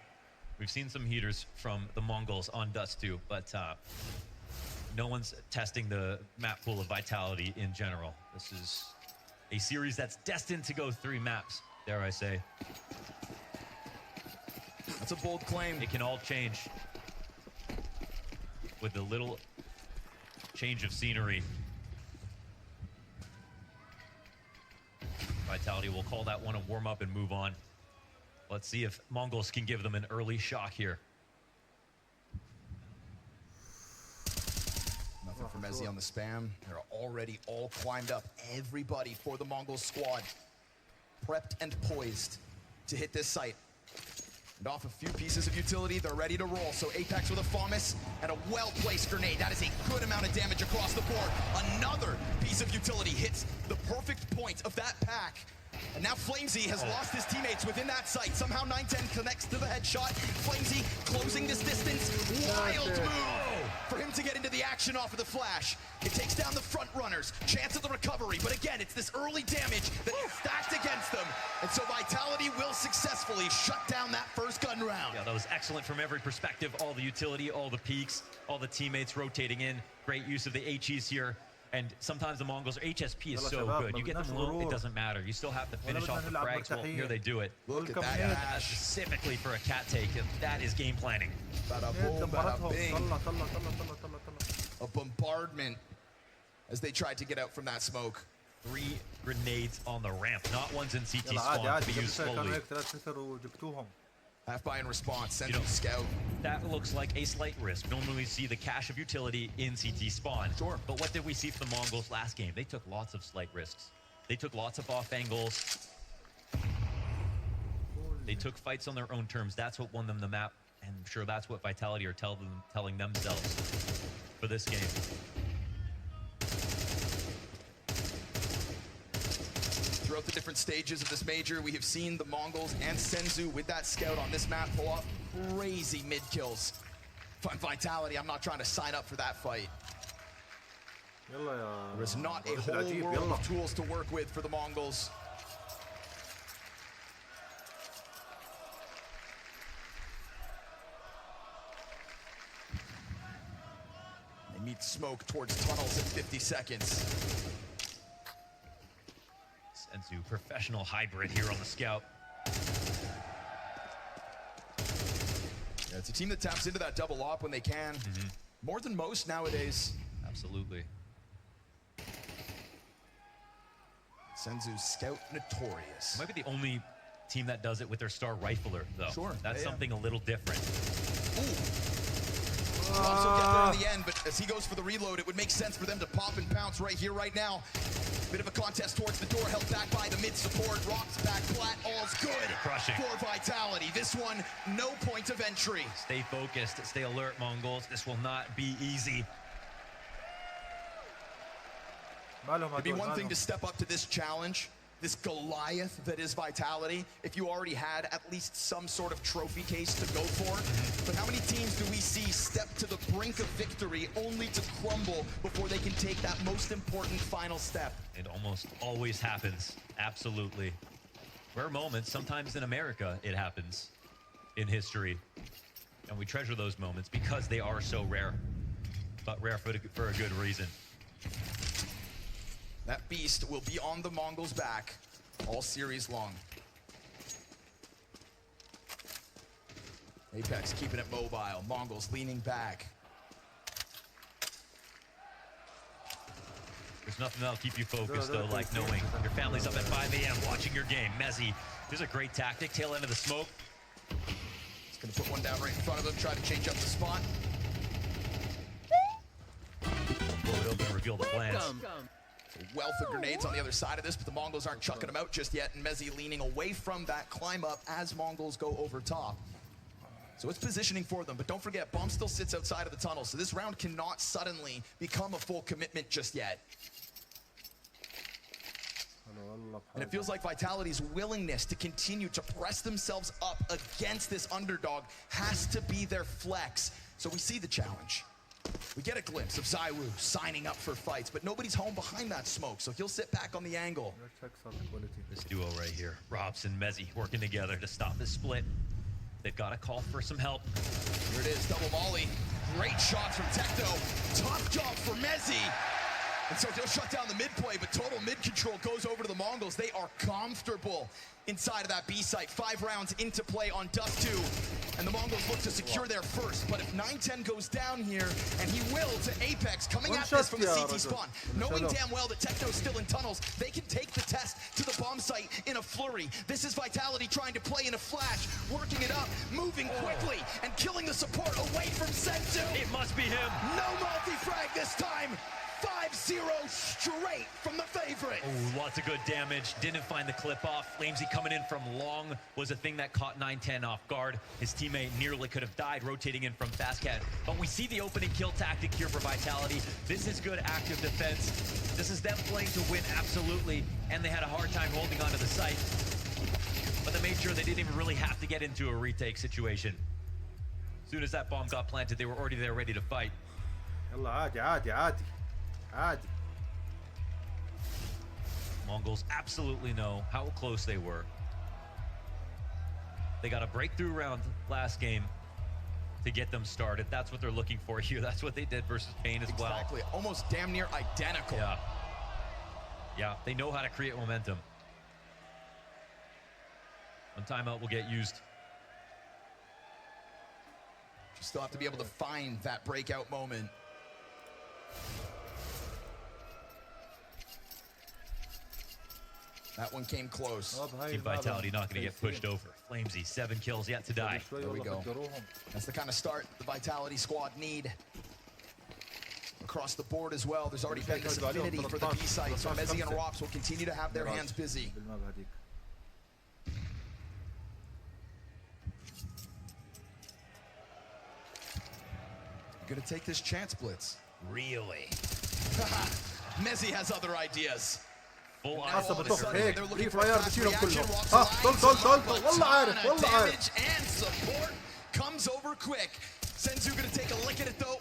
We've seen some heaters from the Mongols on Dust 2, but no one's testing the map pool of Vitality in general. This is a series that's destined to go 3 maps, dare I say. That's a bold claim. It can all change with a little change of scenery. Vitality will call that one a warm-up and move on. Let's see if Mongols can give them an early shock here. Nothing from Ezzy on the spam. They're already all climbed up. Everybody for the Mongol squad prepped and poised to hit this site. And off a few pieces of utility, they're ready to roll. So Apex with a FAMAS and a well-placed grenade. That is a good amount of damage across the board. Another piece of utility hits the perfect point of that pack. And now Flamesy has lost his teammates within that site. Somehow 910 connects to the headshot. Flamesy closing this distance. Wild move for him to get into the action off of the flash. It takes down the front runners. Chance of the recovery. But again, it's this early damage that is stacked against them. And so Vitality will successfully shut down that first gun round. Yeah, that was excellent from every perspective. All the utility, all the peaks, all the teammates rotating in. Great use of the HEs here. And sometimes the Mongols, HSP is so good. You get them low, it doesn't matter. You still have to finish off the frags. Well, here they do it. Look at that. Specifically for a cat take. That is game planning. Bada boom, bada bing. A bombardment as they tried to get out from that smoke. 3 grenades on the ramp. Not one's in CT spawn to be used slowly. Half buy in response, send them scout. That looks like a slight risk. Normally we see the cache of utility in CT spawn. Sure. But what did we see from the Mongols last game? They took lots of slight risks. They took lots of off angles. They took fights on their own terms. That's what won them the map. And I'm sure that's what Vitality are telling themselves for this game. Throughout the different stages of this major, we have seen the Mongols and Senzu with that scout on this map pull off crazy mid kills. Vitality, I'm not trying to sign up for that fight. There is not a whole world of tools to work with for the Mongols. They meet smoke towards tunnels in 50 seconds. Senzu, professional hybrid here on the scout. Yeah, it's a team that taps into that double op when they can. More than most nowadays. Absolutely. Senzu's scout notorious. Might be the only team that does it with their star rifler, though. Sure. That's something a little different. Ooh. We'll also get there in the end, but as he goes for the reload, it would make sense for them to pop and pounce right here, right now. Bit of a contest towards the door, held back by the mid support. Rocks back flat, all's good. Crushing. For Vitality. This one, no point of entry. Stay focused, stay alert, Mongols. This will not be easy. It'd be one thing to step up to this challenge, this Goliath that is Vitality, if you already had at least some sort of trophy case to go for. But how many teams do we see step to the brink of victory only to crumble before they can take that most important final step? It almost always happens. Absolutely. Rare moments. Sometimes in America it happens in history. And we treasure those moments because they are so rare. But rare for a good reason. That beast will be on the Mongols' back all series long. Apex keeping it mobile. Mongols leaning back. There's nothing that'll keep you focused, though, like knowing your family's up at 5 a.m. watching your game. Mezzy, there's a great tactic. Tail end of the smoke. He's going to put one down right in front of them, try to change up the spot. Blow it open and reveal the plans. A wealth of grenades on the other side of this, but the Mongols aren't chucking them out just yet, and Mezzy leaning away from that climb up as Mongols go over top. So it's positioning for them, but don't forget, Bomb still sits outside of the tunnel, so this round cannot suddenly become a full commitment just yet. And it feels like Vitality's willingness to continue to press themselves up against this underdog has to be their flex. So we see the challenge. We get a glimpse of Zywoo signing up for fights, but nobody's home behind that smoke, so he'll sit back on the angle. This duo right here, Robs and Mezzi working together to stop this split. They've got to call for some help. Here it is, double volley. Great shots from Techno. Tough job for Mezzi. And so he'll shut down the mid play, but total mid control goes over to the Mongols. They are comfortable inside of that B site. 5 rounds into play on Dust 2. And the Mongols look to secure their first. But if 9-10 goes down here, and he will to Apex, coming at this from the CT spawn, knowing damn well that Techno's still in tunnels, they can take the test to the bomb site in a flurry. This is Vitality trying to play in a flash, working it up, moving quickly, and killing the support away from Senzu. It must be him. No multi-frag this time. 5-0 straight from the favorite. Oh, lots of good damage. Didn't find the clip off. Flamesy coming in from long was a thing that caught 9-10 off guard. His teammate nearly could have died rotating in from Fastcat. But we see the opening kill tactic here for Vitality. This is good active defense. This is them playing to win, absolutely. And they had a hard time holding onto the site. But they made sure they didn't even really have to get into a retake situation. As soon as that bomb got planted, they were already there ready to fight. يلا عادي عادي عادي عادي. Mongols absolutely know how close they were. They got a breakthrough round last game to get them started. That's what they're looking for here. That's what they did versus Pain as well. Exactly, almost damn near identical. Yeah. Yeah, they know how to create momentum. One timeout will get used. You still have to be able to find that breakout moment. That one came close. Team Vitality not going to get pushed over. Flamesy, 7 kills yet to die. There we go. That's the kind of start the Vitality squad need. Across the board as well, there's already been this affinity for the B site, so Mezzi and Rops will continue to have their hands busy. Gonna take this chance blitz. Really? Mezzi has other ideas. Full هسه on. بطخ هيك They're looking فري for a فاير fast بشيلهم reaction. كلهم. Rops ها alive. طل والله عارف والله عارف. Damage and support comes over quick. Senzu gonna take a lick at it though.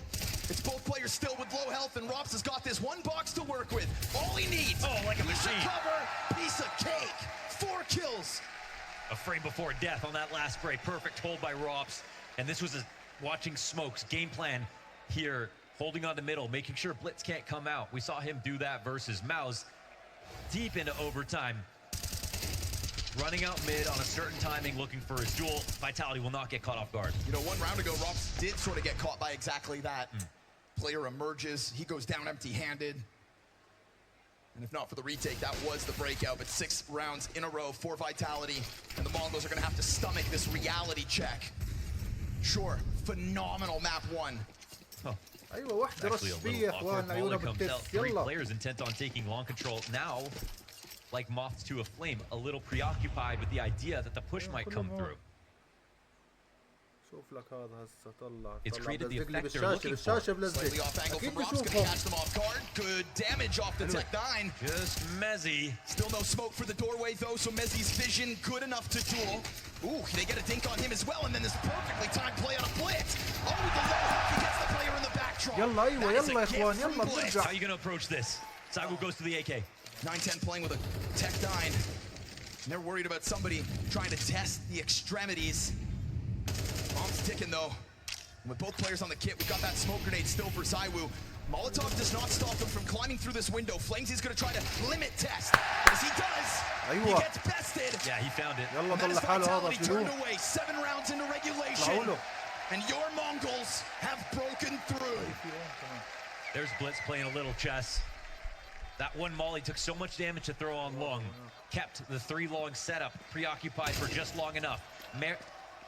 It's both players still with low health, and Rops has got this one box to work with. All he needs. Oh, like a piece of machine. cover, piece of cake. 4 kills. A frame before death on that last spray. Perfect hold by Rops. And this was watching Smokes game plan here, holding on the middle, making sure Blitz can't come out. We saw him do that versus Mouse. Deep into overtime. Running out mid on a certain timing, looking for his duel. Vitality will not get caught off guard. You know, 1 round ago, Rops did sort of get caught by exactly that. Player emerges, he goes down empty-handed. And if not for the retake, that was the breakout. But 6 rounds in a row for Vitality. And the Mongols are gonna have to stomach this reality check. Sure, phenomenal map 1. Oh. ايوه واحده رش فيه يا اخوان عيونها بالتست. Three يلا players intent on taking long control now, like moths to a flame, a little preoccupied with the idea that the push might come through. شوف لك هذا هسه طلع It's created the بلزق لي effect they're looking بالشاشه for. بلزق Slightly off angle اكيد from Rops, gonna بشوفهم. catch them off guard. Good damage off the Tech 9. Just Mezzi. Still no smoke for the doorway though, so Mezzi's vision good enough to duel. Ooh, they get a dink on him as well, and then this perfectly timed play on a blitz. Oh, with the low hook, he gets the player in the backdrop. يلا ايوه That is يلا a يا اخوان gift from يلا Blitz. بنرجع. How are you going to approach this? Zywoo goes to the AK. 9-10 playing with a Tech 9. And they're worried about somebody trying to test the extremities. Bomb's ticking though. And with both players on the kit, we've got that smoke grenade still for Zywoo. Molotov does not stop them from climbing through this window. Flamesy's gonna try to limit test. As he does, he gets bested. Yeah, he found it. يلا And that is طلع حاله هذا Vitality turned شيلوه. away 7 rounds into regulation. طلعوا له. And your Mongols have broken through. There's Blitz playing a little chess. That one Molly took so much damage to throw on long. Kept the 3 long setup preoccupied for just long enough.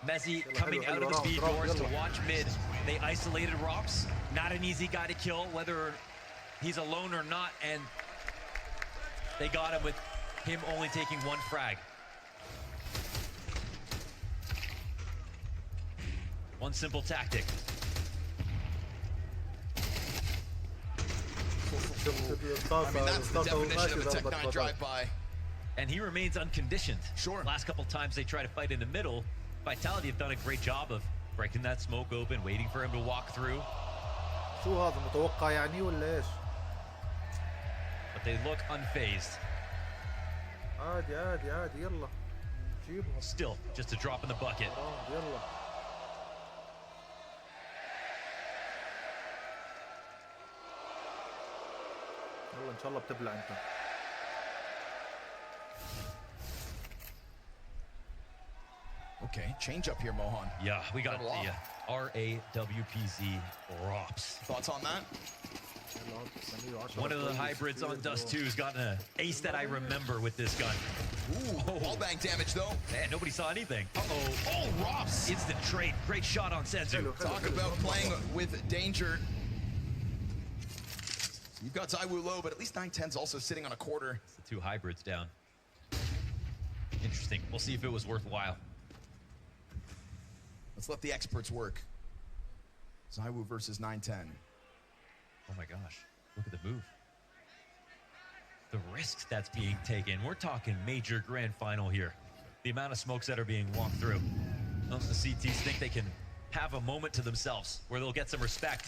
Mezzi coming out of the speed doors to watch mid. They isolated Rops. Not an easy guy to kill, whether he's alone or not. And they got him with him only taking 1 frag. One simple tactic. I mean, that's the definition of a Tech 9 drive-by. and he remains unconditioned. Sure. Last couple times they try to fight in the middle, Vitality have done a great job of breaking that smoke open, waiting for him to walk through. شو هذا متوقع يعني ولا ايش؟ But they look unfazed. عادي عادي عادي يلا جيبهم. Still, just a drop in the bucket. يلا. يلا ان شاء الله بتبلع انت. Okay, change up here, Mohan. Yeah, we got the RAWPZ ROPS. Thoughts on that? One of the hybrids on Dust 2 has gotten an ace that I remember with this gun. Ooh, wall bang damage though. Man, nobody saw anything. Uh-oh. Oh, Rops. Instant trade. Great shot on Senzu. Talk about playing with danger. You've got Zaiwu low, but at least 910's also sitting on a quarter. It's the two hybrids down. Interesting. We'll see if it was worthwhile. Let's let the experts work. Zaiwu versus 910. Oh my gosh. Look at the move. The risk that's being taken. We're talking major grand final here. The amount of smokes that are being walked through. The CTs think they can have a moment to themselves where they'll get some respect.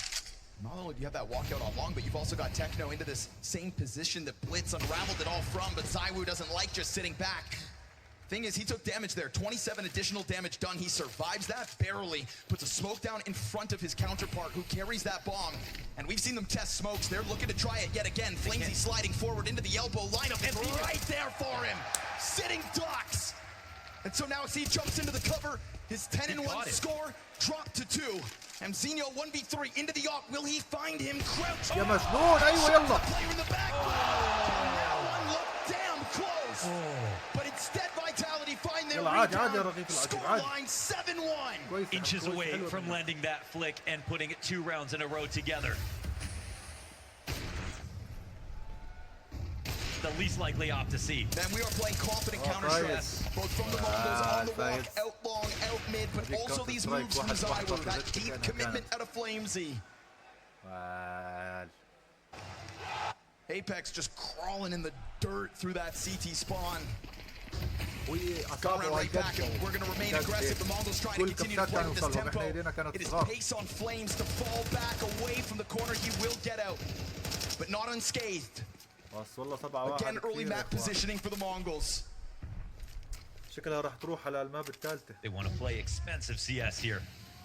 Not only do you have that walkout on long, but you've also got Techno into this same position that Blitz unraveled it all from, but Zaiwu doesn't like just sitting back. Thing is, he took damage there, 27 additional damage done. He survives that barely, puts a smoke down in front of his counterpart who carries that bomb. And we've seen them test smokes. They're looking to try it yet again. Flamesy sliding forward into the elbow lineup and right there for him. Sitting ducks. And so now as he jumps into the cover, his 10-1 score dropped to 2. Mzinho 1v3 into the op. Will he find him crouched? يا مجنون ايوه يلا. Player in the back. That one looked damn close. But instead Vitality find their rebound. Scoreline 7-1. Inches away from landing that flick and putting it 2 rounds in a row together. The least likely op to see. And we are playing confident counter-strike, both from the Mongols on the walk, out long, out mid, but also these moves from Zaiwu, that deep commitment out of Flamesy. Apex just crawling in the dirt through that CT spawn. Got right back, and we're going to remain aggressive. The Mongols trying to continue to play with this tempo. It is pace on Flames to fall back away from the corner. He will get out, but not unscathed. Again, early map positioning for the Mongols. شكلها راح تروح على الماب الثالثة. They want to play expensive CS here.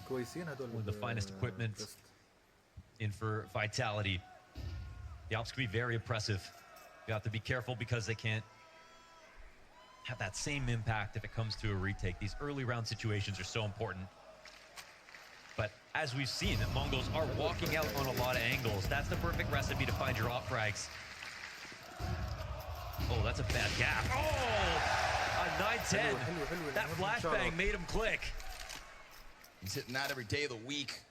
كويسين هذول. With the finest equipment in for Vitality. The ops can be very impressive. You have to be careful because they can't have that same impact if it comes to a retake. These early round situations are so important. But as we've seen, the Mongols are walking out on a lot of angles. That's the perfect recipe to find your op frags. Oh, that's a bad gap. Oh, a 910. That flashbang made him click. He's hitting that every day of the week.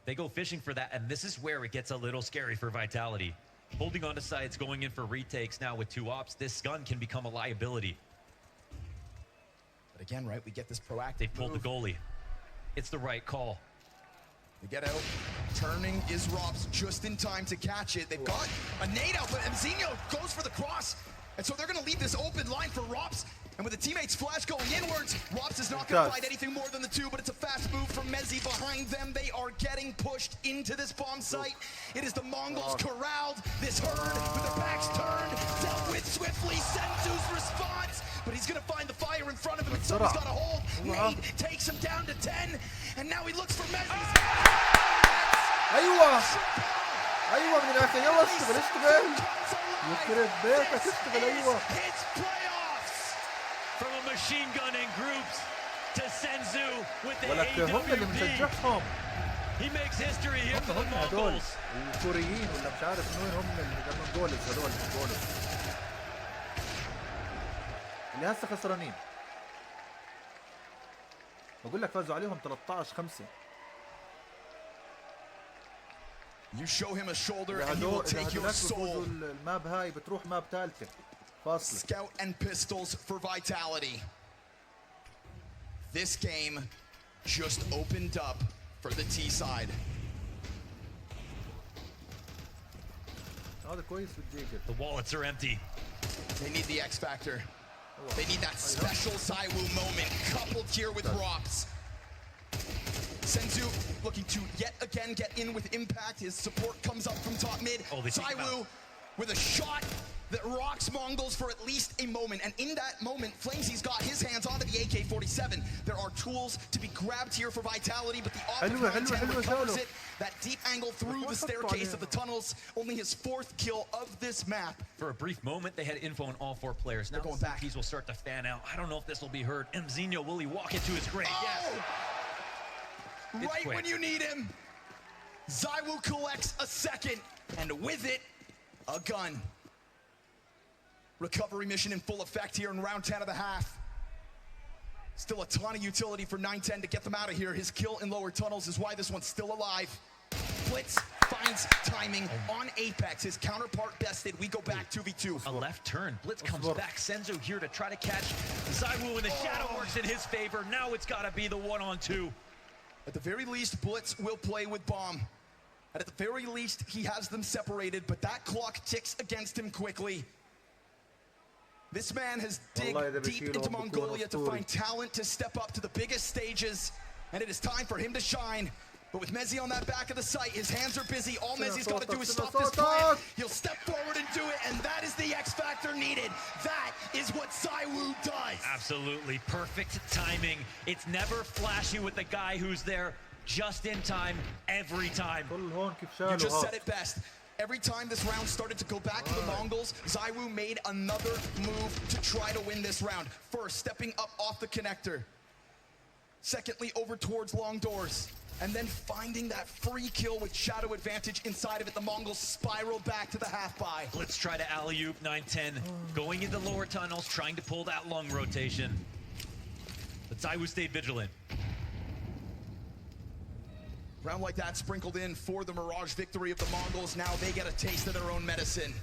They go fishing for that, and this is where it gets a little scary for Vitality. Holding on to sites, going in for retakes now with 2 ops, this gun can become a liability. But again, right, we get this proactive They pulled move. the goalie. It's the right call. They get out. Turning is Rops just in time to catch it. They've got a nade out, but Mzinho goes for the cross. And so they're going to leave this open line for Rops. And with the teammates' flash going inwards, Rops is not going to find anything more than the 2, but it's a fast move from Mezzi behind them. They are getting pushed into this bomb site. It is the Mongols corralled. This herd with their backs turned, dealt with swiftly. Senzu's response, but he's going to find the fire in front of him, and so he's got a hold. Nade takes him down to 10, and now he looks for Mezzi. ايوه ايوه من الاخر يلا اشتغل اشتغل يخرب بيتك اشتغل ايوه. From a machine gun in groups to Senzu with the هم اللي بنشجعهم. He makes history here for the هدول Mongols. الكوريين ولا مش عارف من وين هم المنغولز هدول المنغولز اللي هسه خسرانين. بقول لك فازوا عليهم 13-5. You show him a shoulder and he will take your soul. الماب هاي بتروح ماب ثالثة. فاصلة. Scout and pistols for Vitality. This game just opened up for the T side. هذا كويس بالدقيقة. The wallets are empty. They need the X factor. They need that special ZywOo moment coupled here with Rops. Senzu looking to yet again get in with impact. His support comes up from top mid. ZywOo with a shot that rocks Mongols for at least a moment. And in that moment, Flamesy's got his hands onto the AK-47. There are tools to be grabbed here for Vitality, but the offense recovers it. That deep angle through the staircase of the tunnels. Only his 4th kill of this map. For a brief moment, they had info on all 4 players. Now going back. These will start to fan out. I don't know if this will be heard. Mzinho, will he walk into his grave? Oh! Yes. Right when you need him. ZywOo collects a second, and with it, a gun. Recovery mission in full effect here in round 10 of the half. Still a ton of utility for 910 to get them out of here. His kill in lower tunnels is why this one's still alive. Blitz finds timing on Apex. His counterpart bested. We go back 2v2. A left turn. Blitz comes back. Senzu here to try to catch ZywOo, and the shadow works in his favor. Now it's got to be the 1-on-2. At the very least, Blitz will play with bomb. And at the very least, he has them separated, but that clock ticks against him quickly. This man has digged deep into Mongolia to find talent to step up to the biggest stages, and it is time for him to shine. But with Mezzi on that back of the site, his hands are busy. All Mezzi's got to do is stop this plan. He'll step forward and do it, and that is the X factor needed. That is what ZywOo does. Absolutely perfect timing. It's never flashy with the guy who's there just in time every time. You just said it best. Every time this round started to go back to the Mongols, ZywOo made another move to try to win this round. First, stepping up off the connector. Secondly, over towards long doors. And then finding that free kill with shadow advantage inside of it. The Mongols spiral back to the half-buy. Let's try to alley-oop 910. Going into lower tunnels, trying to pull that lung rotation. But ZywOo stayed vigilant. Round like that sprinkled in for the Mirage victory of the Mongols. Now they get a taste of their own medicine.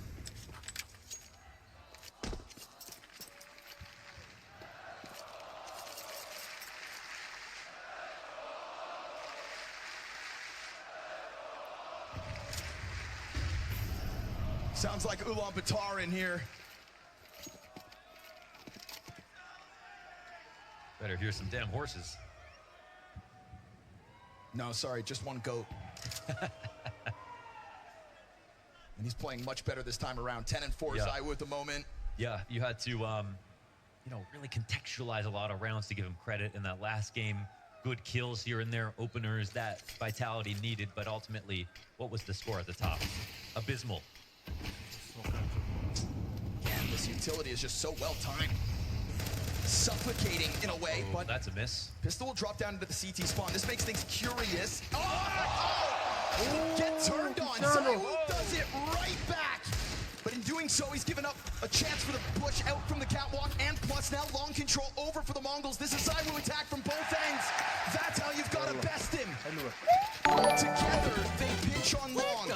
Sounds like Ulaanbaatar in here. Better hear some damn horses. No, sorry, just one goat. And he's playing much better this time around. 10-4 ZywOo at the moment. Yeah, you had to, really contextualize a lot of rounds to give him credit in that last game. Good kills here and there, openers that Vitality needed, but ultimately, what was the score at the top? Abysmal. Man, this utility is just so well timed. Suffocating in a way, but that's a miss. Pistol will drop down into the CT spawn. This makes things curious. Get turned on. ZywOo does it right back. But in doing so, he's given up a chance for the push out from the catwalk, and plus now long control over for the Mongols. This is ZywOo attack from both ends. That's how you've got to best him. Together, they pinch on long.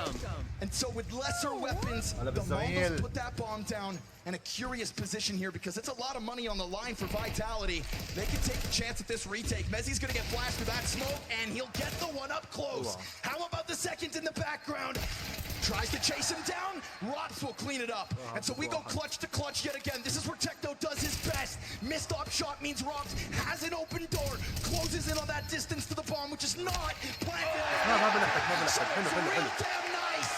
And so with lesser weapons, the Mongols put that bomb down. And a curious position here because it's a lot of money on the line for Vitality. They can take a chance at this retake. Mezzi's gonna get flashed with that smoke, and he'll get the one up close. How about the second in the background? Tries to chase him down. Rops will clean it up. And so we go clutch to clutch yet again. This is where Techno does his best. Missed op shot means Rops has an open door, closes in on that distance to the bomb, which is not planted. So it's real damn nice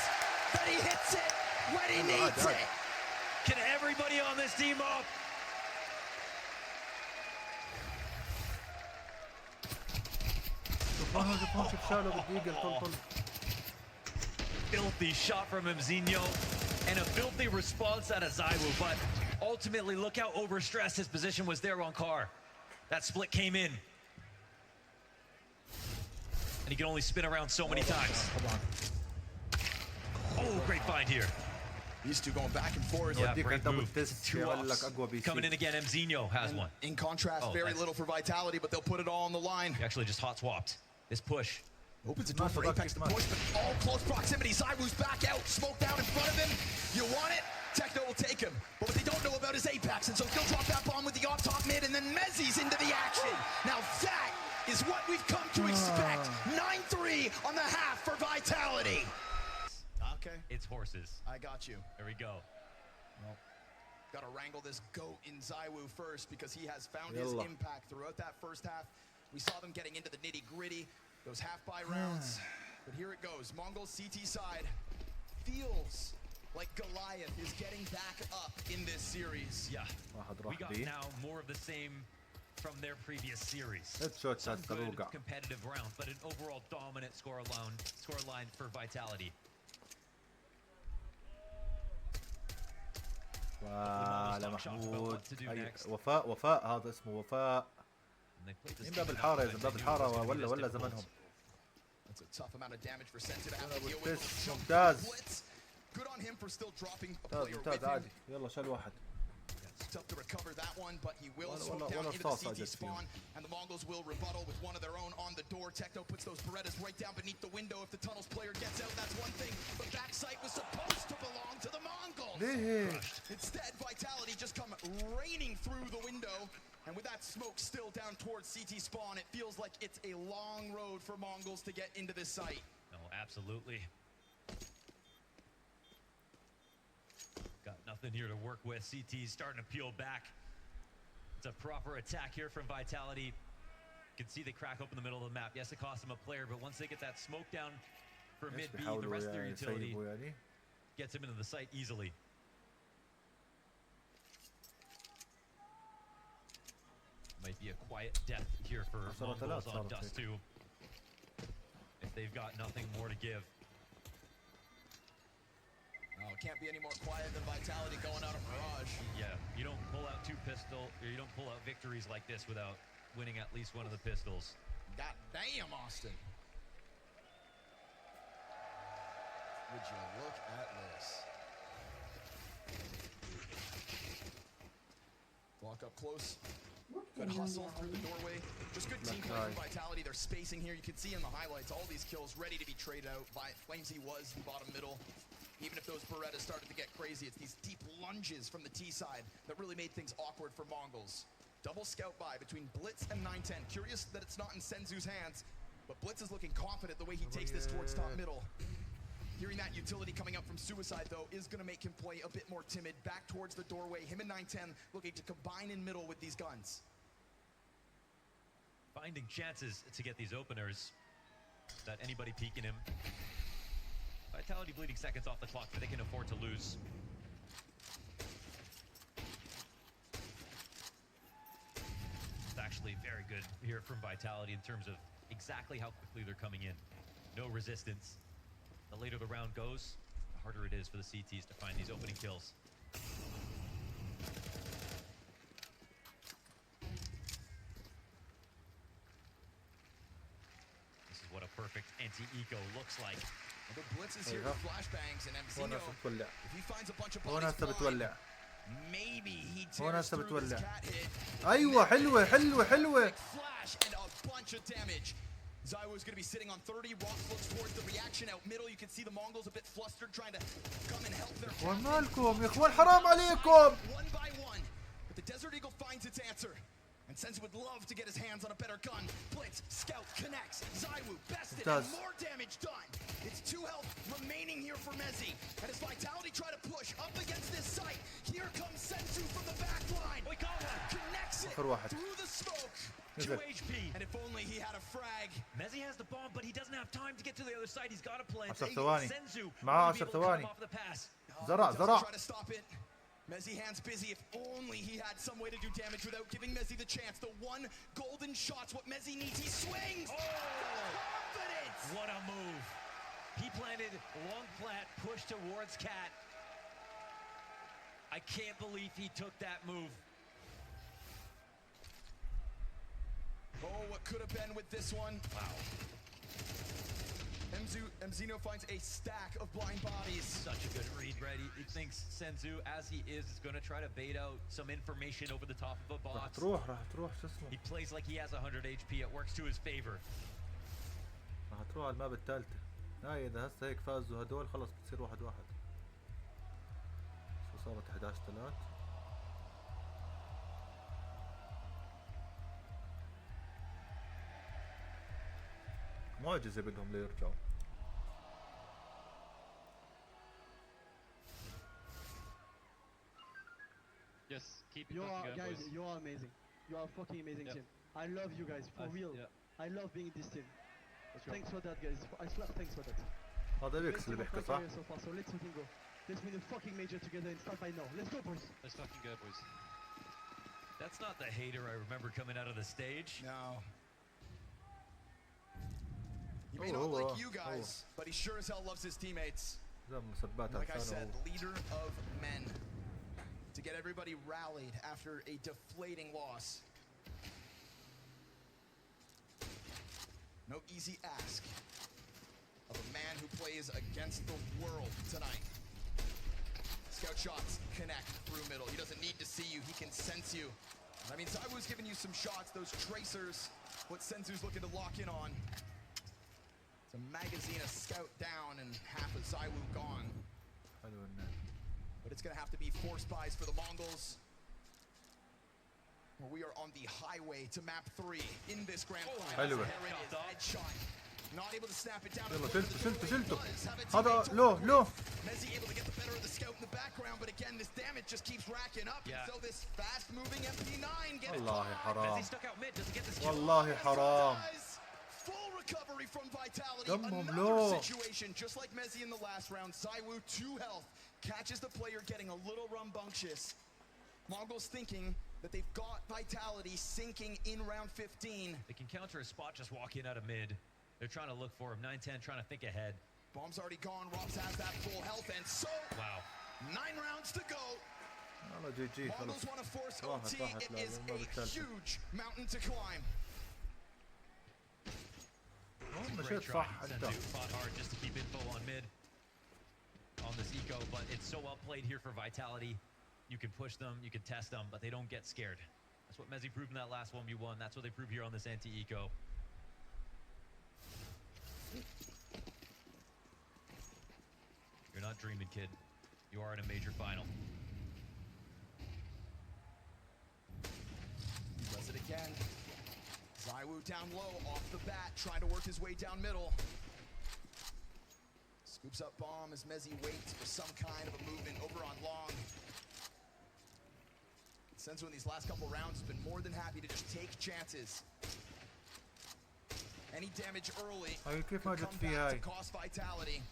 that he hits it when he needs it. Can everybody on this team up? Filthy shot from Mzinho and a filthy response out of ZywOo, but ultimately look how overstressed his position was there on Car. That split came in. And he can only spin around so many times. Oh, great find here. These two going back and forth. Yeah, great move. Two offs. Coming in again, Mzinho has one. In contrast, very little for Vitality, but they'll put it all on the line. He actually just hot swapped. This push. Opens a door for Apex to push, but all close proximity. ZywOo's back out, smoke down in front of him. You want it? Techno will take him. But what they don't know about is Apex, and so he'll drop that bomb with the off top mid, and then Mezzi's into the action. Now that is what we've come to expect. 9-3 on the half for Vitality. Okay. It's horses. I got you. There we go. Well, Got to wrangle this goat in Zywoo first because he has found his يلا. impact throughout that first half. We saw them getting into the nitty-gritty, those half-buy rounds. But here it goes. Mongols CT side feels like Goliath is getting back up in this series. Yeah, واحد we راح got بيه. now more of the same from their previous series. هيد شوت Some هسه good بوقع. competitive rounds, but an overall dominant scoreline for Vitality. ولا محمود next. وفاء هذا اسمه وفاء. And they played this من game باب enough الحارة that إذا they باب knew it الحارة was gonna be ولا this ولا difficult. زمنهم. That's a tough amount of damage for Sense to have أنا to deal with. بتس Jump ممتاز. blitz. Good on him for still dropping a ممتاز player ممتاز with him. عادي. يلا شال واحد. It's tough to recover that one, but he will Wala- swoop wala- down wala into the sauce CT أجت فيهم. spawn, and the Mongols will rebuttal with one of their own on the door. Techno puts those Berettas right down beneath the window. If the tunnels player gets out, that's one thing. But backside was supposed to belong to the Mongols. ليه؟ Instead, Vitality just come raining through the window, and with that smoke still down towards CT spawn, it feels like it's a long road for Mongols to get into this site. No, absolutely. Got nothing here to work with. CT's starting to peel back. It's a proper attack here from Vitality. You can see they crack open the middle of the map. Yes, it cost them a player, but once they get that smoke down for إيش mid B, the بيحاولوا rest of their يعني utility يسيبوا يعني؟ gets them into the site easily. Might be a quiet death here for Mongols on Dust 2. If they've got nothing more to give. Oh, it can't be any more quiet than Vitality going out of Mirage. Yeah, you don't pull out you don't pull out victories like this without winning at least one of the pistols. God damn, Austin. Would you look at this? Walk up close. Good hustle through the doorway. Just good team play from Vitality. They're spacing here. You can see in the highlights all these kills ready to be traded out. Flamesy was in bottom middle. Even if those Berettas started to get crazy, it's these deep lunges from the T side that really made things awkward for Mongols. Double scout buy between Blitz and 910. Curious that it's not in Senzu's hands, but Blitz is looking confident the way he takes this towards top middle. Hearing that utility coming up from Suicide, though, is going to make him play a bit more timid. Back towards the doorway. Him and 910 looking to combine in middle with these guns. Finding chances to get these openers without anybody peeking him. Vitality bleeding seconds off the clock, but they can afford to lose. It's actually very good here from Vitality in terms of exactly how quickly they're coming in. No resistance. The later the round goes, the harder it is for the CTs to find these opening kills. This is what a perfect anti-eco looks like. The Blitz is here with flashbangs, and Mzino, if he finds a bunch of هون هسه بتولع. maybe he هون tears هسه through this بتولع. cat hit. أيوة حلوة حلوة حلوة. Flash and a bunch of damage. Zywoo is going to be sitting on 30. Ross looks towards the reaction out middle. You can see the Mongols a bit flustered, trying to come and help their إخوان مالكم يا إخوان حرام عليكم. one by one. But the Desert Eagle finds its answer. And Senzu would love to get his hands on a better gun. Blitz, Scout, connects. Zywoo, bested, and more damage done. It's 2 health remaining here for Mezzi. And as Vitality try to push up against this site, here comes Senzu from the back line. We got one. Connects it through the smoke. 2 HP. And if only he had a frag. Mezzi has the bomb, but he doesn't have time to get to the other side. He's got to plant. 10 ثواني. Senzu معاه will be 10 able to ثواني. come off the pass. زرع زرع. Try to stop it. Mezzi hands busy. If only he had some way to do damage without giving Mezzi the chance. The one golden shot's what Mezzi needs. He swings. Oh! Confidence. What a move. He planted long plant, push towards Cat. I can't believe he took that move. Oh, what could have been with this one. Wow. Mzino finds a stack of blind bodies. Such a good read, right? He thinks Senzu, as he is going to try to bait out some information over the top of a راح box. تروح راح تروح شو اسمه. He plays like he has 100 HP. It works to his favor. راح تروح على الماب الثالثة. هاي إذا هسه هيك فازوا هدول خلص بتصير 1-1. شو صارت 11-3. معجزة بدهم ليرجعوا. keep You fucking are going, guys. boys. You are amazing. You are a fucking amazing Yeah. team. I love you guys for real. Yeah. I love being in this team. Let's go. Thanks for that, guys. I swear, thanks for that. هذا Best بيكس اللي team of بيحكي my صح؟ career so far. So let's fucking go. Let's win a fucking major together and start by now. Let's go, boys. Let's fucking go, boys. That's not the hater I remember coming out of the stage. No. He may not like you guys, but he sure as hell loves his teammates. زي مسبات Like I said, لسانه. leader of men. To get everybody rallied after a deflating loss. No easy ask of a man who plays against the world tonight. Scout shots connect through middle. He doesn't need to see you, he can sense you. I mean, Zywoo's giving you some shots, those tracers, what Senzu's looking to lock in on. It's a magazine, a scout down, and half of Zywoo gone. حلو الناس. But it's gonna have to be force buys for the Mongols. Well, we are on the highway to map 3 in this grand final. حلوة. There it is, headshot. Not able to snap it down. يلا Over شلته the شلته door. شلته. Does have a هذا teammate to لو work with. لو. Mezzi able to get the better of the scout in the background, but again, this damage just keeps racking up. Yeah. And so this fast-moving MP9 gets والله caught. حرام. Mezzi stuck out mid. Does he get this kill? والله Yes, he حرام. does. Full recovery from Vitality. دمهم Another لو. situation, just like Mezzi in the last round. Zywoo, 2 health, catches the player getting a little rambunctious. Mongols thinking that they've got Vitality sinking in round 15. They can counter a spot just walking out of mid. They're trying to look for him. 9-10 trying to think ahead. Bomb's already gone. Robs has that full health, and so Wow. 9 rounds to go. والله جي جي خلص. Mongols want to force واحد OT. واحد It لا، is ما a بتسلسل. huge mountain to climb. مشيت Great try. صح انت. Senzu fought hard just to keep info on mid on this eco, but it's so well played here for Vitality. You can push them, you can test them, but they don't get scared. That's what Mezzi proved in that last 1v1. That's what they prove here on this anti-eco. You're not dreaming, kid. You are in a major final. Does it again. Zywoo down low off the bat, trying to work his way down middle. Scoops up bomb as Mezzi waits for some kind of a movement over on long. Senzu in these last couple rounds has been more than happy to just take chances. Any damage early هاي كيف could ما جت come فيه back هاي. to cost Vitality.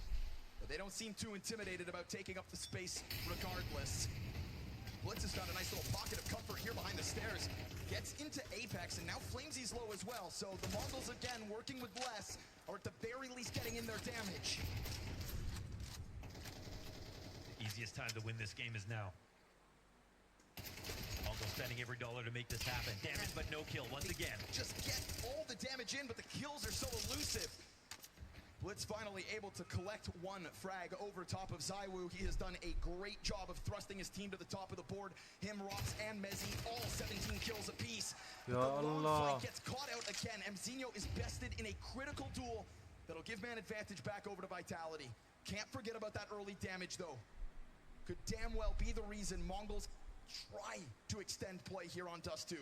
But they don't seem too intimidated about taking up the space regardless. Blitz has found a nice little pocket of comfort here behind the stairs. Gets into Apex, and now Flamesy's low as well. So the Mongols, again, working with less, or at the very least getting in their damage. The easiest time to win this game is now. Mongols spending every dollar to make this happen. Damage, but no kill once again. Just get all the damage in, but the kills are so elusive. Blitz finally able to collect 1 frag over top of Zywoo. He has done a great job of thrusting his team to the top of the board. Him, Rox, and Mezzi, all 17 kills apiece. Ya But the long Allah. fight gets caught out again. Mzinho is bested in a critical duel that'll give man advantage back over to Vitality. Can't forget about that early damage, though. Could damn well be the reason Mongols try to extend play here on Dust 2.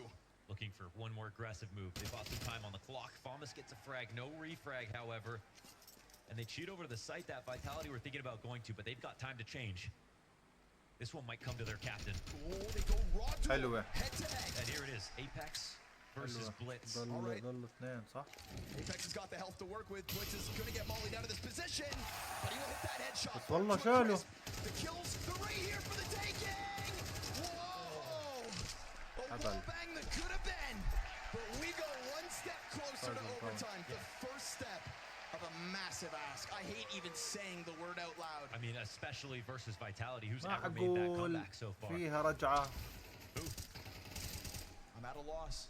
Looking for one more aggressive move. They bought some time on the clock. Famas gets a frag, no refrag, however. And they cheat over to the site that Vitality were thinking about going to, but they've got time to change. This one might come to their captain. Oh, they go raw duel, حلوة. head to head. And here it is, Apex versus حلوة. Blitz. All right. ضل اثنين صح؟ Apex has got the health to work with. Blitz is going to get mollied out of this position, but he will hit that headshot. بس والله To a شالوا. crisp. The kills, 3 here for the taking. Whoa! A هبل. wall bang that could have been, but we go 1 step closer to Fine. overtime. The first step of a massive ask. I hate even saying the word out loud. I mean, especially versus Vitality, who's ما ever made that أقول comeback so far. فيها رجعة. Ooh, I'm at a loss.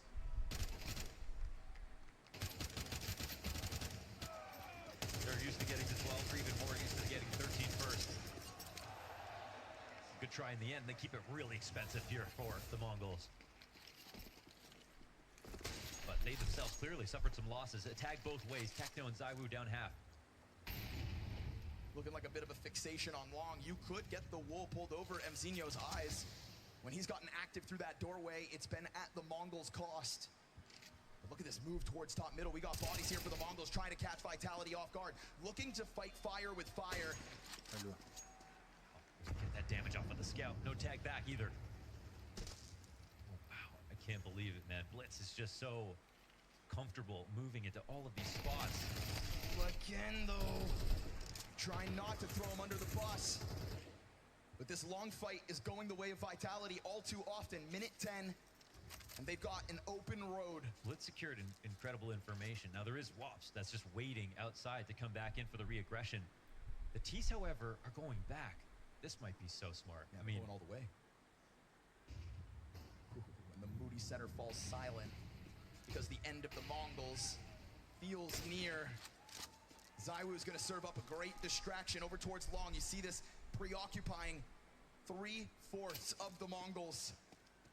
they're used to getting to 12, or even more used to getting 13 first. Good try in the end. They keep it really expensive here for the Mongols. But they themselves clearly suffered some losses. It tagged both ways. Techno and Zywoo down half. Looking like a bit of a fixation on long. You could get the wool pulled over Mzinho's eyes. When he's gotten active through that doorway, it's been at the Mongols' cost. But look at this move towards top middle. We got bodies here for the Mongols trying to catch Vitality off guard. Looking to fight fire with fire. حلوة. Get that damage off of the scout. No tag back either. Can't believe it, man. Blitz is just so comfortable moving into all of these spots. Again, though, trying not to throw him under the bus. But this long fight is going the way of Vitality all too often. Minute 10, and they've got an open road. Blitz secured incredible information. Now there is Wops that's just waiting outside to come back in for the re-aggression. The T's, however, are going back. This might be so smart. Yeah, I mean, going all the way. Ooh, and the Moody center falls silent because the end of the Mongols feels near. Zywoo is going to serve up a great distraction over towards Long. You see this preoccupying 3/4 of the Mongols.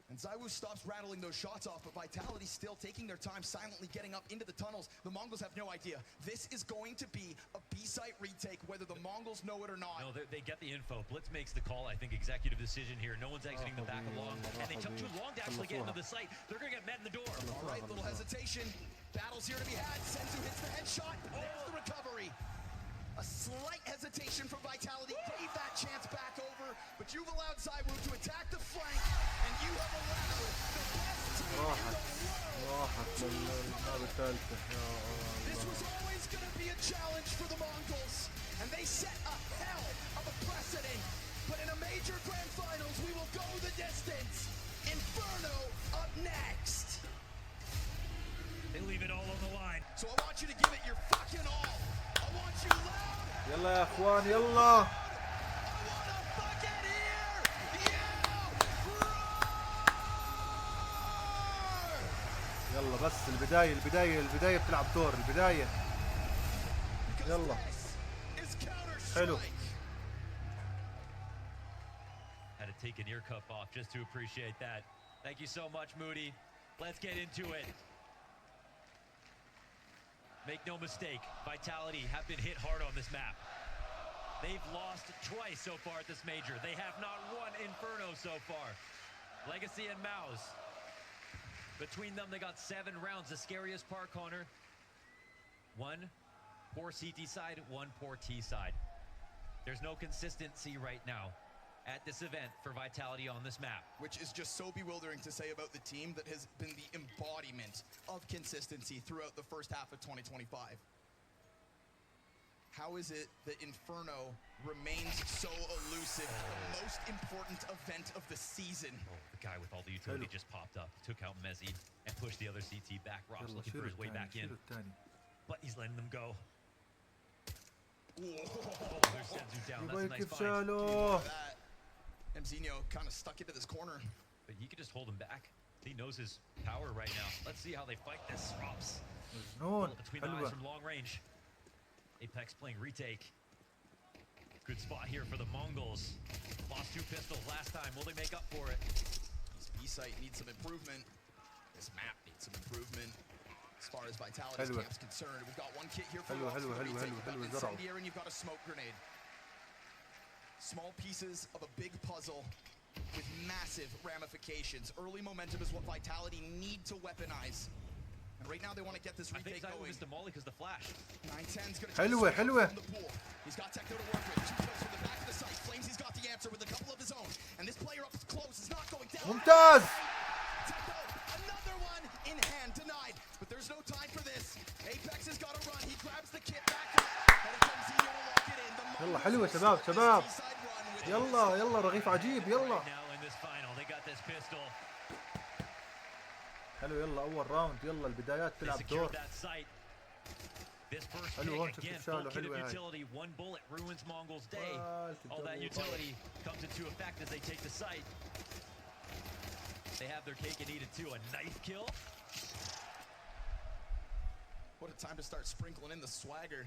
And Zywoo stops rattling those shots off, but Vitality's still taking their time, silently getting up into the tunnels. The Mongols have no idea. This is going to be a B-site retake, whether the Mongols know it or not. no, they get the info. Blitz makes the call, I think, executive decision here. No one's exiting the back of Long, and they took too long to actually get into the site. They're going to get met in the door. All right, little hesitation. Battle's here to be had. Senzu hits the headshot. There's the recovery. A slight hesitation from Vitality gave that chance back over, but you've allowed Zywoo to attack the flank, and you have allowed the best team in the world. راحت للنار الثالثة. يا This الله. was always going to be a challenge for the Mongols, and they set a hell of a precedent. But in a major grand finals, we will go the distance. Inferno up next. They leave it all on the line. So I want you to give it your fucking all. I want you loud. يلا يا اخوان يلا. I want to fucking hear you roar. يلا بس البداية بتلعب دور البداية. Because يلا. this is حلو. Counter-Strike. Had to take an ear cup off just to appreciate that. Thank you so much, Moody. Let's get into it. Make no mistake, Vitality have been hit hard on this map. They've lost twice so far at this major. They have not won Inferno so far. Legacy and Mouse. Between them, they got 7 rounds. The scariest part, Connor. 1 poor CT side, 1 poor T side. There's no consistency right now at this event for Vitality on this map. Which is just so bewildering to say about the team that has been the embodiment of consistency throughout the first half of 2025. How is it that Inferno remains so elusive? The most important event of the season. Oh, the guy with all the utility just popped up, took out Mezzi, and pushed the other CT back. Rob's يلا looking for شيلوا his way back الثاني in, شيلوا الثاني. but he's letting them go. Whoa. Oh, there's Senzu down. That's a يبغى nice كيف find. شالوه. That Mzinho kind of stuck into this corner. But he could just hold him back. He knows his power right now. Let's see how they fight this. Robs مجنون. between the eyes حلوة. from long range. Apex playing retake. Good spot here for the Mongols. Lost 2 pistols last time. Will they make up for it? This B-site needs some improvement. This map needs some improvement. As far as Vitality's حلوة. camp's concerned, we've got 1 kit here for حلوة Ross حلوة for the حلوة retake. حلوة You've got حلوة an زرعوا. incendiary and you've got a smoke grenade. Small pieces of a big puzzle with massive ramifications. Early momentum is what Vitality need to weaponize. And right now they want to get this I think retake Zywoo going. missed a molly because the flash. 910's gonna حلوة حلوة. from the pool. He's got Techno to work with. 2 kills from the back of the site. Flames, he's got the answer with a couple of his own. And this player up close is not going down. ممتاز. Techno, another one in hand, denied. But there's no time for this. Apex has got to run. He grabs the kit back up. And it comes Zeno to lock it in. The يلا Mongols حلوة will شباب start this شباب. T-side run with يلا يلا رغيف عجيب يلا. Right now in this final, they got this pistol. حلو يلا أول راوند يلا البدايات They تلعب secured دور. that site. This first حلو هون pick, شفت again, شالوا full kit حلوة of هاي. utility. 1 bullet ruins Mongol's day. All that الجو utility comes into effect as they take the site. They have their cake and eat it too. A knife kill. What a time to start sprinkling in the swagger.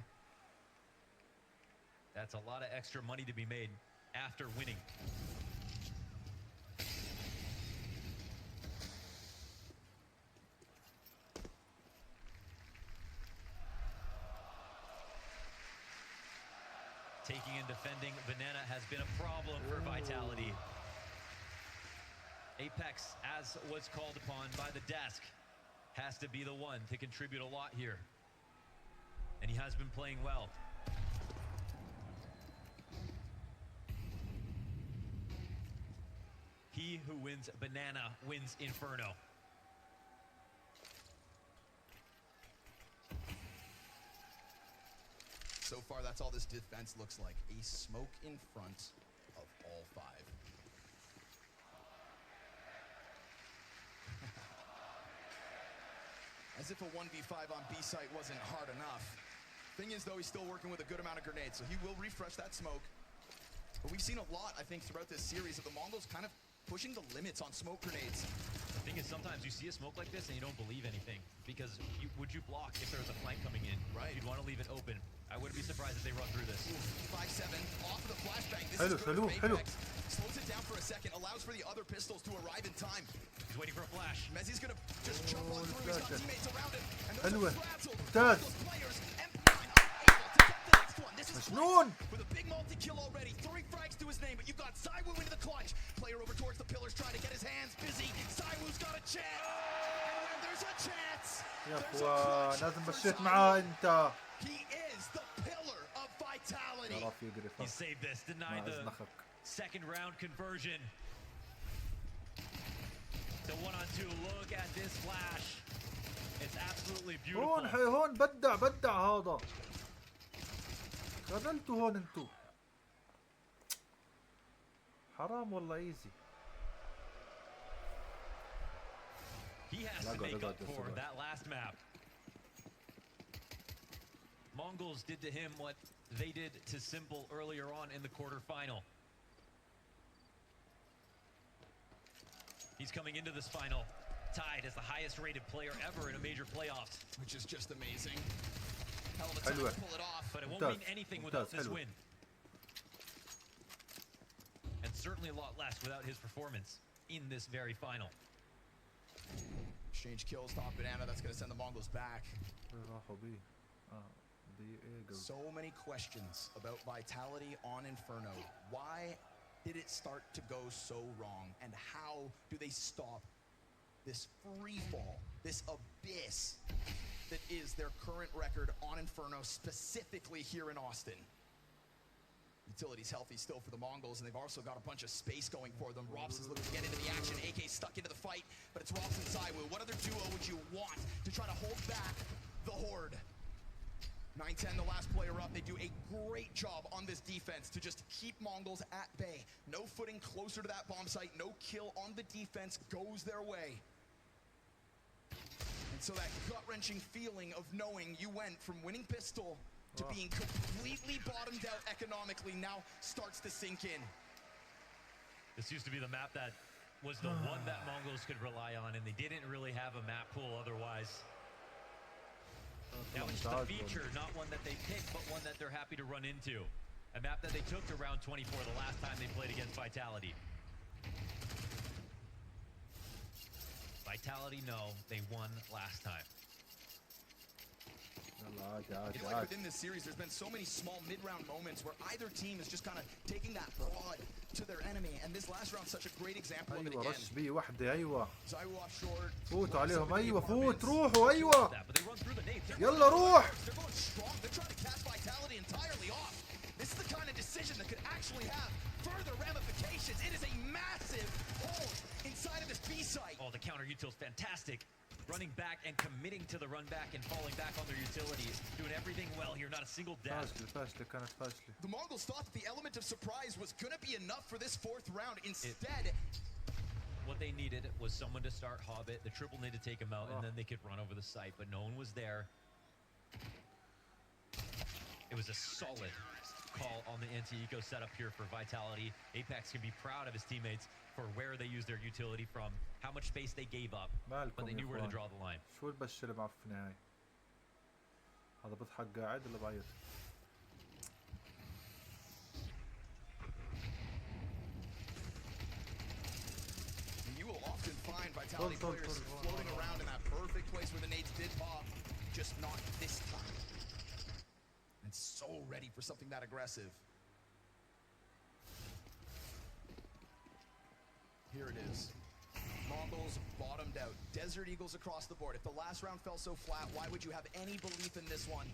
That's a lot of extra money to be made after winning. Taking and defending Banana has been a problem for Vitality. Apex, as was called upon by the desk, has to be the one to contribute a lot here. And he has been playing well. He who wins Banana wins Inferno. so far, that's all this defense looks like. A smoke in front of all 5. As if a 1v5 on B site wasn't hard enough. Thing is, though, he's still working with a good amount of grenades, so he will refresh that smoke. But we've seen a lot, I think, throughout this series of the Mongols kind of pushing the limits on smoke grenades. The thing is, sometimes you see a smoke like this and you don't believe anything, because would you block if there's a flank coming in? Right. You'd want to leave it open. I wouldn't be surprised if they run through this. 5-7 off of the flashbang. This Hello, is good hello, from hello. Apex. Slows it down for a second, allows for the other pistols to arrive in time. He's waiting for a flash. Mezzi's gonna just jump on through. He's got teammates around him, and those حلوة. are frazzled. ممتاز. Those players unable to get the next one. This is مجنون. with a big multi-kill already. 3 frags to his name, but you've got Zywoo into the clutch. Player over towards the pillars, trying to get his hands busy. Zywoo's got a chance. And when there's a chance, يا there's a اخوان clutch لازم for مشيت Zywoo. معاه انت. He is the pillar of vitality. تعرف يقرف. He saved this, denied ما the ازنخك. second round conversion. The 1-on-2, look at this flash. It's absolutely هون beautiful. هون بدع هذا. خذلتوا هون انتو. حرام والله ايزي. He has to make up for that last map. Mongols did to him what they did to Simple earlier on in the quarterfinal. He's coming into this final tied as the highest rated player ever in a major playoffs. Which is just amazing. Hell of a time حلوة. to pull it off. But it won't ممتاز. mean anything ممتاز. without this حلوة. win. And certainly a lot less without his performance in this very final. Exchange kills, top banana. That's going to send the Mongols back. راحوا بيه. دقيقة. So many questions about vitality on Inferno. Why did it start to go so wrong? And how do they stop this free fall, this abyss that is their current record on Inferno, specifically here in Austin? Utility's healthy still for the Mongols, and they've also got a bunch of space going for them. Robson's looking to get into the action. AK's stuck into the fight, but it's Robson Zywoo. What other duo would you want to try to hold back the Horde? 9-10, the last player up. They do a great job on this defense to just keep Mongols at bay. No footing closer to that bomb site. No kill on the defense goes their way. And so that gut-wrenching feeling of knowing you went from winning pistol to being completely bottomed out economically now starts to sink in. This used to be the map that was the one that Mongols could rely on, and they didn't really have a map pool otherwise. Now it's the feature, not one that they picked, but one that they're happy to run into. A map that they took to round 24 the last time they played against Vitality. Vitality, no, they won last time. It's like within this series, there's been so many small mid-round moments where either team is just kind of taking that prod to their enemy, and this last round's such a great example of it ايوه again. رش بيه وحده ايوه. Zywoo off short. فوتوا عليهم Somebody ايوه فوت apartments. روحوا ايوه. But they run through the nades. يلا روح. They're going strong. They're trying to cast vitality entirely off. This is the kind of decision that could actually have further ramifications. It is a massive hole inside of this B site. Oh, the counter util's fantastic. Running back and committing to the run back and falling back on their utilities. Doing everything well here, not a single death. فاشلة كانت فاشلة. The Mongols thought that the element of surprise was going to be enough for this 4th round. Instead, What they needed was someone to start Hobbit. The triple need to take him out, and then they could run over the site, but no one was there. It was a solid call on the anti-eco setup here for Vitality. Apex can be proud of his teammates for where they used their utility from, how much space they gave up, but مالكم they يا knew where to اخوان. draw the line. شو البشة المعفنة هاي؟ هذا بضحك قاعد ولا بعيط؟ you will often find Vitality players floating around in that perfect place where the nades did pop, just not this time. And so ready for something that aggressive. Here it is. Mongols bottomed out. Desert Eagles across the board. If the last round fell so flat, why would you have any belief in this one?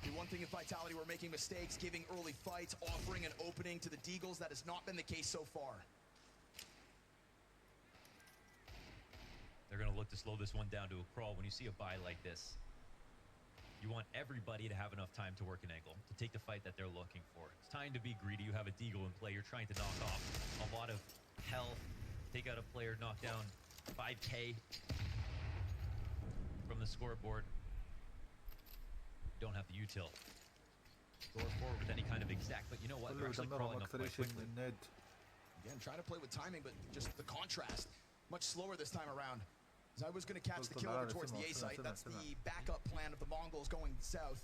The one thing if Vitality were making mistakes, giving early fights, offering an opening to the Deagles, that has not been the case so far. They're going to look to slow this one down to a crawl when you see a buy like this. You want everybody to have enough time to work an angle, to take the fight that they're looking for. It's time to be greedy. You have a deagle in play. You're trying to knock off a lot of health, take out a player, knock down 5K from the scoreboard. You don't have the util. Go forward with any kind of exact, but you know what? They're actually crawling up quite quickly. Again, trying to play with timing, but just the contrast. Much slower this time around. As I was going to catch the kill over towards the A site. That's the backup plan of the Mongols going south.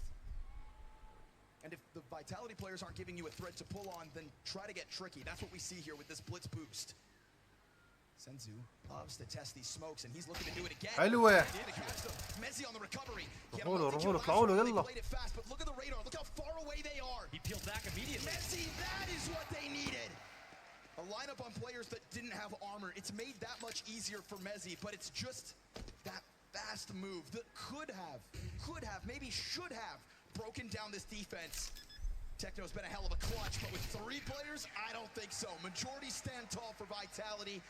And if the Vitality players aren't giving you a thread to pull on, then try to get tricky. That's what we see here with this blitz boost. Senzu loves to test these smokes, and he's looking to do it again. حلوة. Messi on the recovery. روحوا له اطلعوا له يلا. Played it fast, but look at the radar. Look how far away they are. He peeled back immediately. Messi, that is what they needed. A lineup on players that didn't have armor. It's made that much easier for Messi, but it's just that fast move that could have, maybe should have broken down this defense. Techno's been a hell of a clutch, but with 3 players, I don't think so. Majority stand tall for Vitality.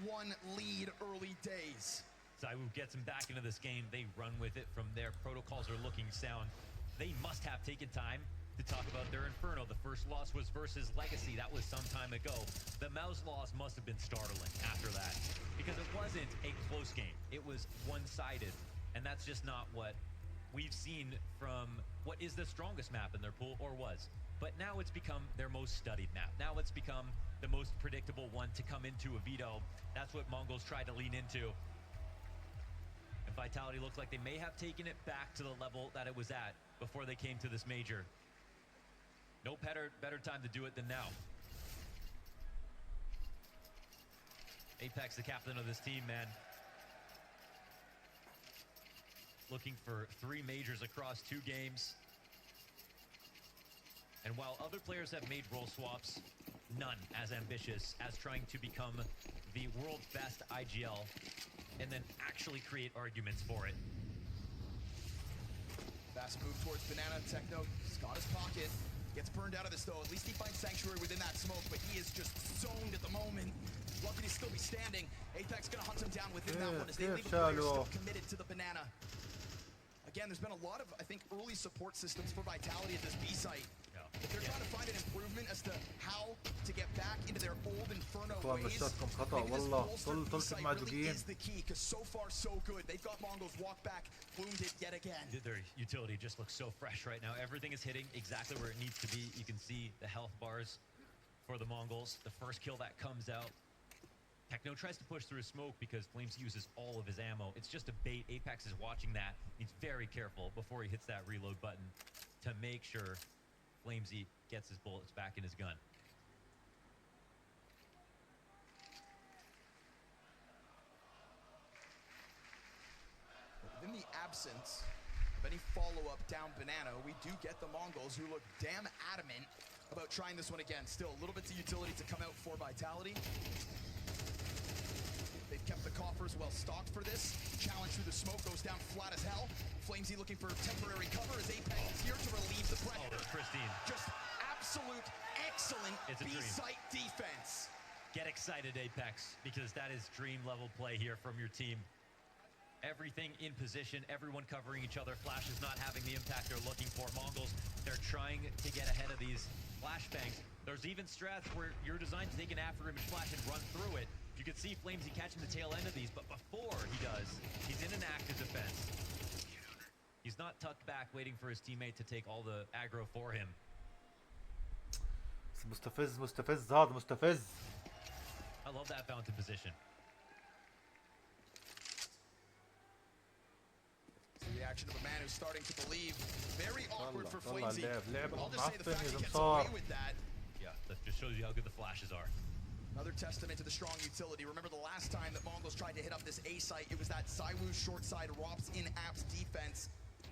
4-1 lead early days. Zaiwu gets him back into this game. They run with it from there. Protocols are looking sound. They must have taken time to talk about their Inferno. The first loss was versus Legacy. That was some time ago. The Mouse loss must have been startling after that because it wasn't a close game. It was one-sided, and that's just not what we've seen from what is the strongest map in their pool, or was. But now it's become their most studied map. Now it's become the most predictable one to come into a veto. That's what Mongols tried to lean into. And Vitality looked like they may have taken it back to the level that it was at before they came to this major. No better time to do it than now. Apex, the captain of this team, man. Looking for 3 majors across 2 games. And while other players have made role swaps, none as ambitious as trying to become the world's best IGL and then actually create arguments for it. Fast move towards Banana. Techno, got his pocket. Gets burned out of this though. At least he finds sanctuary within that smoke, but he is just zoned at the moment. Lucky to still be standing. Apex gonna hunt him down within that one as they leave the players still committed to the Banana. Again, there's been a lot of, I think, early support systems for Vitality at this B site. But they're trying to find an improvement as to how to get back into their old Inferno ways. مشاتكم خطأ والله. طلت معدوقين. Is the key, because so far so good. They've got Mongols walk back, wounded yet again. Their utility just looks so fresh right now. Everything is hitting exactly where it needs to be. You can see the health bars for the Mongols. The first kill that comes out. Techno tries to push through a smoke because Flames uses all of his ammo. It's just a bait. Apex is watching that. He's very careful before he hits that reload button to make sure Flamesy gets his bullets back in his gun. In the absence of any follow-up down Banana, we do get the Mongols, who look damn adamant about trying this one again. Still a little bit of utility to come out for Vitality. They've kept the coffers well stocked for this. Challenge through the smoke goes down flat as hell. Flamesy looking for temporary cover as Apex is here to relieve the pressure. Oh, that's pristine. Just absolute excellent B-site defense. Get excited, Apex, because that is dream level play here from your team. Everything in position, everyone covering each other. Flash is not having the impact they're looking for. Mongols, they're trying to get ahead of these flashbangs. There's even strats where you're designed to take an after image flash and run through it. You can see Flamesy catching the tail end of these, but before he does, he's in an active defense. He's not tucked back waiting for his teammate to take all the aggro for him. مستفز هذا مستفز. I love that fountain position. It's the reaction of a man who's starting to believe. Very awkward for Flamesy. لعب I'll just say the fact he gets معفن away with that. Yeah, that just shows you how good the flashes are. Another testament to the strong utility. Remember the last time that Mongols tried to hit up this A site, it was that Zaiwu short side Rops in apps defense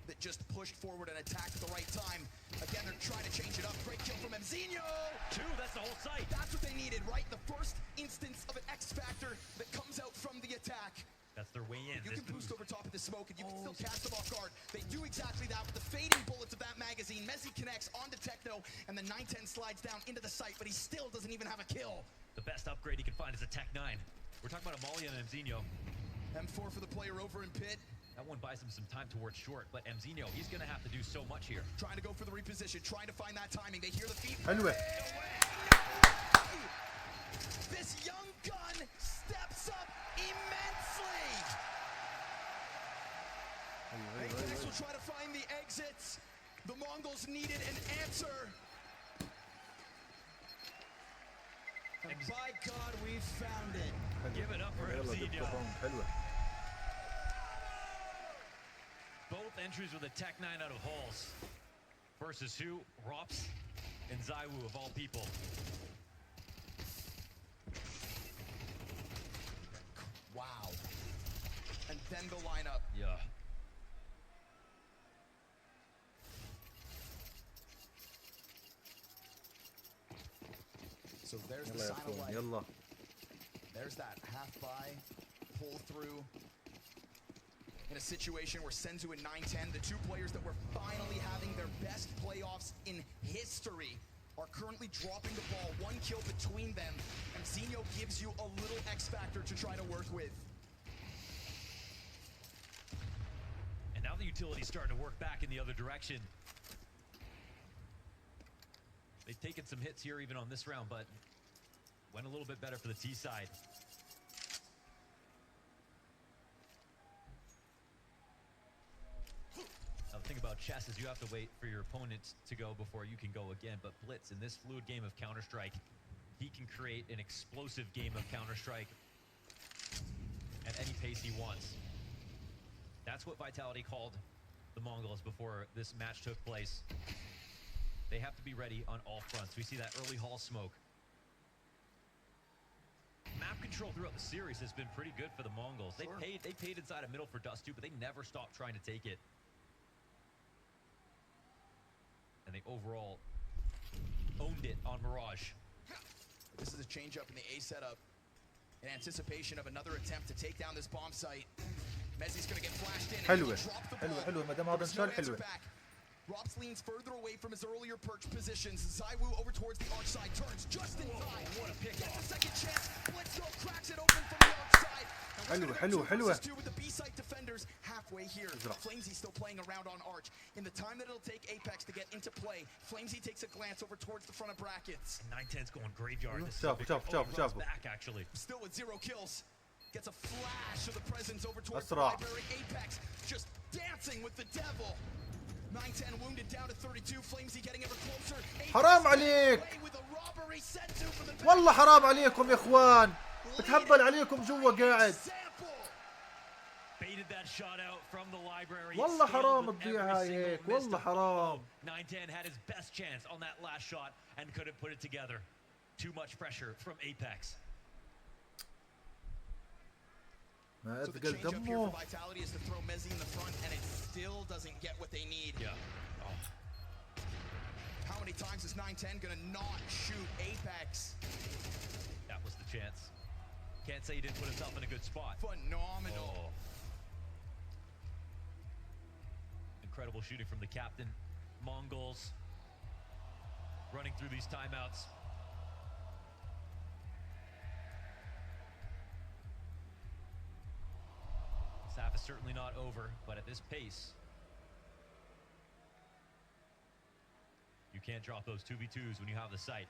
that just pushed forward and attacked at the right time. Again, they're trying to change it up. Great kill from Mzinho! 2, that's the whole site. That's what they needed, right? The first instance of an X factor that comes out from the attack. That's their way in. You can boost over top of the smoke and you can still cast them off guard. They do exactly that with the fading bullets of that magazine. Messi connects onto Techno and the 910 slides down into the site, but he still doesn't even have a kill. The best upgrade he can find is a Tech 9. We're talking about Amalia and Mzinho. M4 for the player over in pit. That one buys him some time towards short, but Mzinho, he's going to have to do so much here. Trying to go for the reposition, trying to find that timing. They hear the feet. حلوة. This young gun steps up immensely. Apex will try to find the exits. The Mongols needed an answer. And by God, we found it. Give it up for يلا Mzinho. جبت الراوند. حلوة. Both entries with a Tech 9 out of Halls. Versus who? Rops and Zaiwu of all people. Wow. And then the lineup. Yeah. So there's the يلا يا sign of اخوان life. يلا. There's that half buy, pull through. In a situation where Senzu and 910, the two players that were finally having their best playoffs in history, are currently dropping the ball. One kill between them, and Zinho gives you a little X factor to try to work with. And now the utility's starting to work back in the other direction. They've taken some hits here even on this round, but went a little bit better for the T side. Now the thing about chess is you have to wait for your opponent to go before you can go again, but Blitz in this fluid game of Counter-Strike, he can create an explosive game of Counter-Strike at any pace he wants. That's what Vitality called the Mongols before this match took place. They have to be ready on all fronts. We see that early Hall smoke. Map control throughout the series has been pretty good for the Mongols. Sure. They paid inside a middle for Dust too, but they never stopped trying to take it. And they overall owned it on Mirage. This is a change up in the A setup in anticipation of another attempt to take down this bomb site. Mezzi's gonna get flashed in. And حلوة. he'll drop the حلوة ball. حلوة ما دام هذا There's no انشال answer حلوة. back. Rops leans further away from his earlier perch positions. Zaiwu over towards the arc side, turns just in time. What a pick Gets off. a second chance. Blitz cracks it open from the arc side. And we're حلوة gonna go حلوة 2 versus حلوة. 2 with the B site defenders halfway here. ازرق. Flamesy still playing around on Arch. In the time that it'll take Apex to get into play, Flamesy takes a glance over towards the front of brackets. 910's going graveyard. This is شافوا- a big- شافوا- he شافوا- runs شافوا. back actually. Still with 0 kills. Gets a flash of the presence over towards the أسرع. library. Apex just dancing with the devil. 910 wounded down to 32. Flamesy getting ever closer. Apex حرام عليك. away with a robbery. Senzu for the والله حرام عليكم يا اخوان. بتهبل عليكم جوا قاعد. example. Baited that shot out from the library. والله Scaled حرام with تضيعها every single هيك. missed والله of- حرام. 910 had his best chance on that last shot and couldn't put it together. Too much pressure from Apex. ما So the اثقل change up here for دمه. Vitality is to throw Mezzi in the front, and it still doesn't get what they need. Yeah. How many times is 910 gonna not shoot Apex? That was the chance. Can't say he didn't put himself in a good spot. Phenomenal. Oh. Incredible shooting from the captain. Mongols running through these timeouts. This half is certainly not over, but at this pace, you can't drop those 2v2s when you have the sight.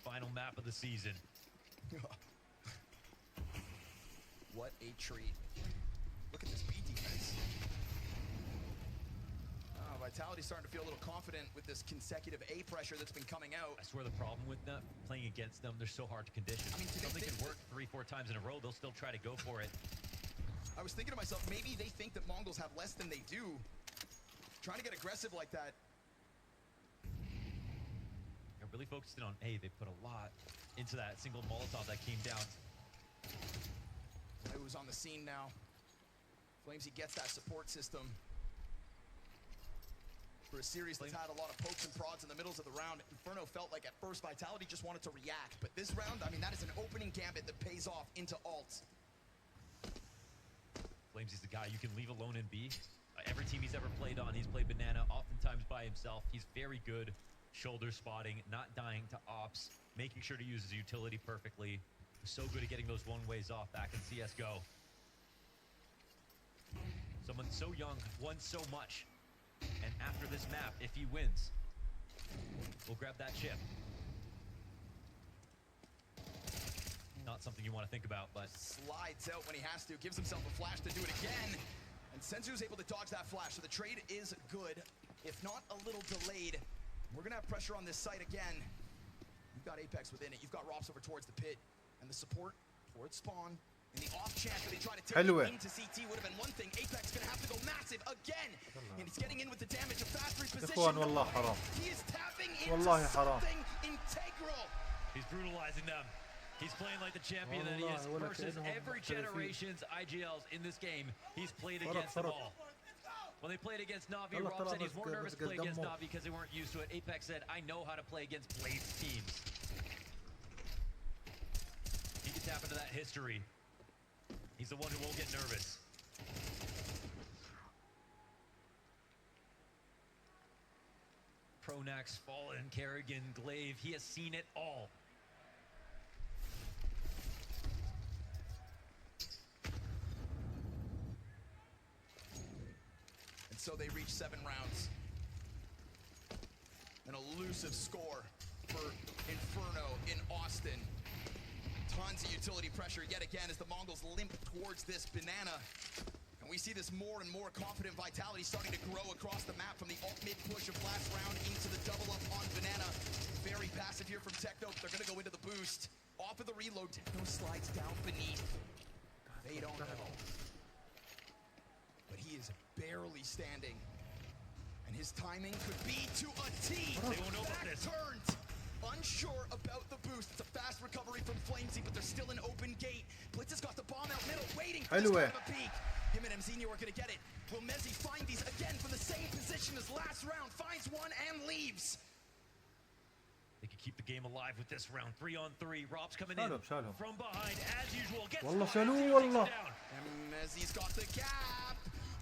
Final map of the season. What a treat. Look at this B defense. Vitality's starting to feel a little confident with this consecutive A pressure that's been coming out. I swear the problem with them, playing against them, they're so hard to condition. I mean, something can work 3-4 times in a row, they'll still try to go for it. I was thinking to myself, maybe they think that Mongols have less than they do. Trying to get aggressive like that. They're really focused in on A. They put a lot into that single Molotov that came down. Who's on the scene now. Flamesy gets that support system. For a series that's had a lot of pokes and prods in the middles of the round, Inferno felt like at first Vitality just wanted to react. But this round, I mean, that is an opening gambit that pays off into alt. claims he's the guy you can leave alone in B. Every team he's ever played on, he's played Banana, oftentimes by himself. He's very good shoulder spotting, not dying to ops, making sure to use his utility perfectly. So good at getting those one-ways off back in CSGO. Someone so young, won so much. And after this map, if he wins, we'll grab that chip. Not something you want to think about, but Slides out when he has to, gives himself a flash to do it again. And Senzu's able to dodge that flash, so the trade is good, if not a little delayed. We're gonna have pressure on this site again. You've got Apex within it, you've got Rops over towards the pit, and the support towards spawn. In the off chance that they try to take it into CT would have been one thing. Apex gonna have to go massive again, and he's getting in with the damage. A fast reposition. والله حرام. He is tapping into something integral. he's brutalizing them. He's playing like the champion that he is versus every generation's IGLs in this game. He's played against them all. When they played against Navi, Rob said he's more nervous to play against Navi because they weren't used to it. Apex said, I know how to play against Blade's teams. He can tap into that history. He's the one who won't get nervous. Pronax, Fallen, Kerrigan, Glaive, he has seen it all. And so they reach 7 rounds. An elusive score for Inferno in Austin. Tons of utility pressure yet again as the Mongols limp towards this banana. And we see this more and more confident vitality starting to grow across the map from the alt-mid push of last round into the double up on banana. Very passive here from Techno. They're going to go into the boost. Off of the reload, Techno slides down beneath. They don't know. But he is barely standing. And his timing could be to a T. They won't know about this. Turned. Unsure about the boost. It's a fast recovery from Flamesy, but there's still an open gate. Blitz has got the bomb out middle, waiting for this kind of a peek. Him and Mzinho are going to get it. Will Mezzi find these again from the same position as last round? Finds one and leaves. They can keep the game alive with this round. 3-on-3. Rob's coming in شالهم. from behind as usual. Gets والله spotted, شالوه takes it والله. down. And Mezzi's got the gap.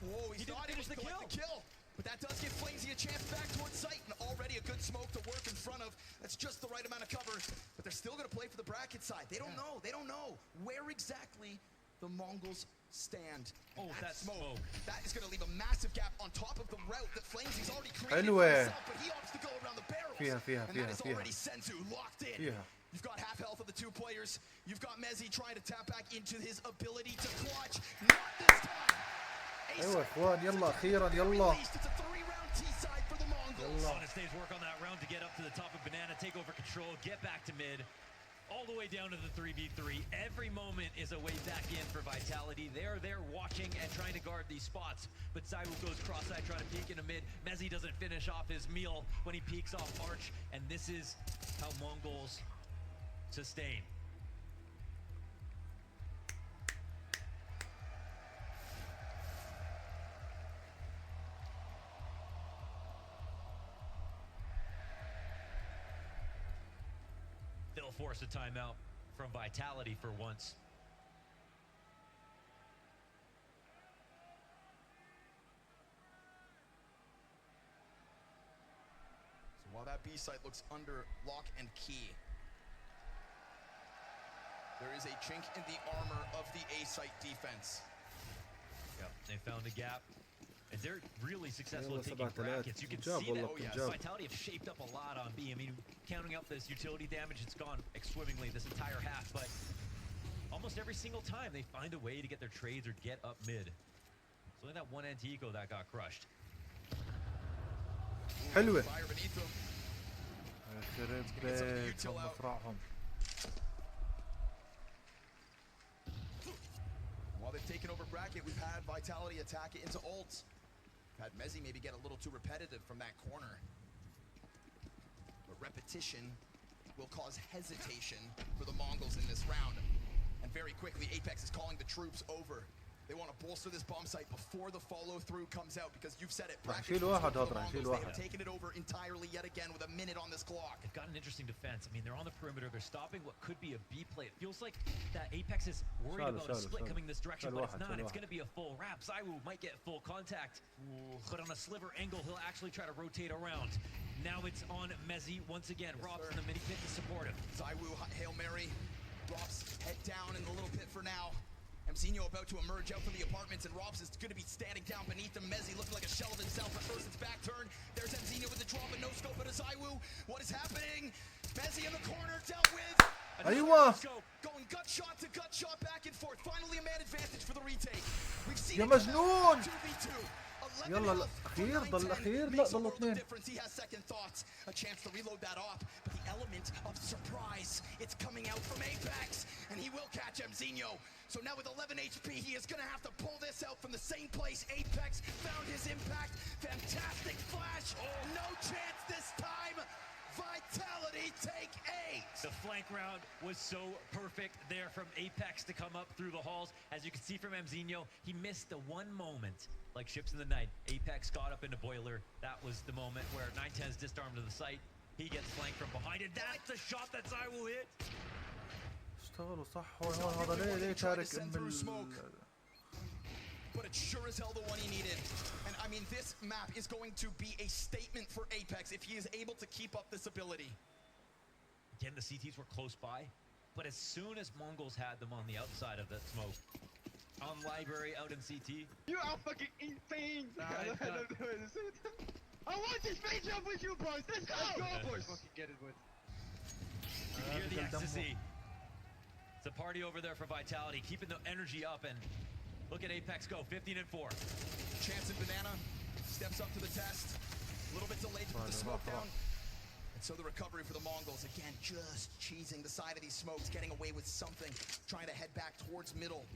Whoa, he's He didn't not able finish to the collect the kill. But that does give Flamesy a chance back towards sight, and already a good smoke to work in front of. That's just the right amount of cover. But they're still going to play for the bracket side. They don't know. They don't know where exactly the Mongols stand. Oh, that smoke. That is going to leave a massive gap on top of the route that Flamesy's already created حلوة. for himself, but he opts to go around the barrels. And that is فيها. already Senzu locked in. فيها. You've got half health of the two players. You've got Mezzi trying to tap back into his ability to clutch. Not this time. ايوه اخوان يلا اخيرا يلا. It's a 3-round T-side for the Mongols. Stays work on that round to get up to the top of Banana, take over control, get back to mid, all the way down to the 3v3. Every moment is a way back in for Vitality. They're there watching and trying to guard these spots, but Zywoo goes cross-side trying to peek into mid. Mezzi doesn't finish off his meal when he peeks off Arch, and this is how Mongols sustain. They'll force a timeout from Vitality for once. So while that B site looks under lock and key, there is a chink in the armor of the A site defense. Yep, they found a gap. And they're really successful يلا at taking 7-3. brackets. You can جاب see that والله جاب. Vitality have shaped up a lot on B. I mean, counting up this utility damage, it's gone swimmingly this entire half, but almost every single time they find a way to get their trades or get up mid. It's only that one anti-eco that got crushed. حلوة. Fire beneath them. يخرب بيتهم مصرعهم. While they've taken over bracket, we've had Vitality attack it into ult. Had Mezzi maybe get a little too repetitive from that corner. But repetition will cause hesitation for the Mongols in this round. And very quickly, Apex is calling the troops over. They want to bolster this bomb site before the follow through comes out because you've said it. راح نشيل واحد هذا، راح نشيل They have واحد. taken it over entirely yet again with a minute on this clock. They've got an interesting defense. I mean, they're on the perimeter. They're stopping what could be a B play. It feels like that Apex is worried about a split coming this direction, but it's not. It's going to be a full wrap. ZywOo might get full contact, but on a sliver angle, he'll actually try to rotate around. Now it's on Mezzi once again. Rob's in the mini pit to support him. ZywOo, Hail Mary. Rob's head down in the little pit for now. Mzinho about to emerge out from the apartments, and Robs is going to be standing down beneath him. Mezzi looking like a shell of himself, but first it's back turn. There's Mzinho with the draw, but no scope out of ZywOo. What is happening? Mezzi in the corner, dealt with. أيوة. Going gut shot back and forth. Finally a man advantage for the retake. We've seen يا it مجنون. 2v2. يلا الأخير ضل الأخير، لا ضلوا اثنين. He has second thoughts, a chance to reload that op, but the element of surprise, it's coming out from Apex, and he will catch Mzinho. So now with 11 HP, he is going to have to pull this out from the same place. Apex found his impact. Fantastic flash. No chance this time. Vitality take 8. The flank round was so perfect there from Apex to come up through the halls. As you can see from Mzinho, he missed the one moment, like ships in the night. Apex got up into Boiler. That was the moment where 910's disarmed to the site. He gets flanked from behind, and that's the shot that ZywOo hit. اشتغلوا صح. هون هذا ليه تارك But it's sure as hell the one he needed. And I mean, this map is going to be a statement for Apex if he is able to keep up this ability. Again, the CTs were close by, but as soon as Mongols had them on the outside of that smoke, on Library out in CT. You are fucking insane! I want this face jump with you boys! Let's go! Let's go, boys! Fucking get it, boys. You can hear the ecstasy. It's a party over there for Vitality, keeping the energy up, and look at Apex go, 15-4. Chance and Banana steps up to the test. A little bit delayed to put the smoke down. And so the recovery for the Mongols, again, just cheesing the side of these smokes, getting away with something, trying to head back towards middle.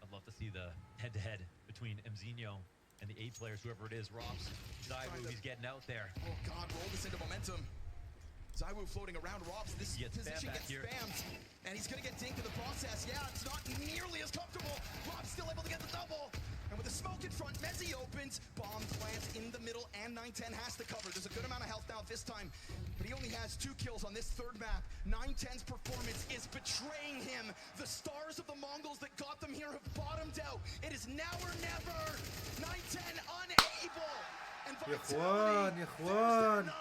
I'd love to see the head-to-head between Mzinho and the 8 players, whoever it is. Robs, ZywOo, he's getting out there. Oh God, roll this into momentum. ZywOo floating around Robs. This position gets spammed. And he's going to get dinked in the process. Yeah, it's not nearly as comfortable. Rob's still able to get the double. And with the smoke in front, Mezzi opens. Bomb plants in the middle, and 910 has to cover. There's a good amount of health now this time. But he only has 2 kills on this third map. 910's performance is betraying him. The stars of the Mongols that got them here have bottomed out. It is now or never. 910 unable. And Vitality, يا إخوان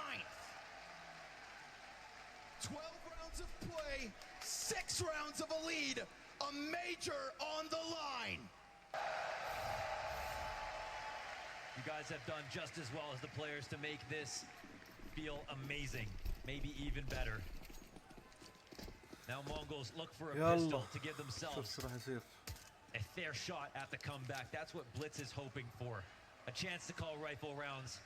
12 rounds of play, 6 rounds of a lead, a major on the line. You guys have done just as well as the players to make this feel amazing, maybe even better. Now Mongols look for a pistol to give themselves a fair shot at the comeback. That's what Blitz is hoping for. A chance to call rifle rounds.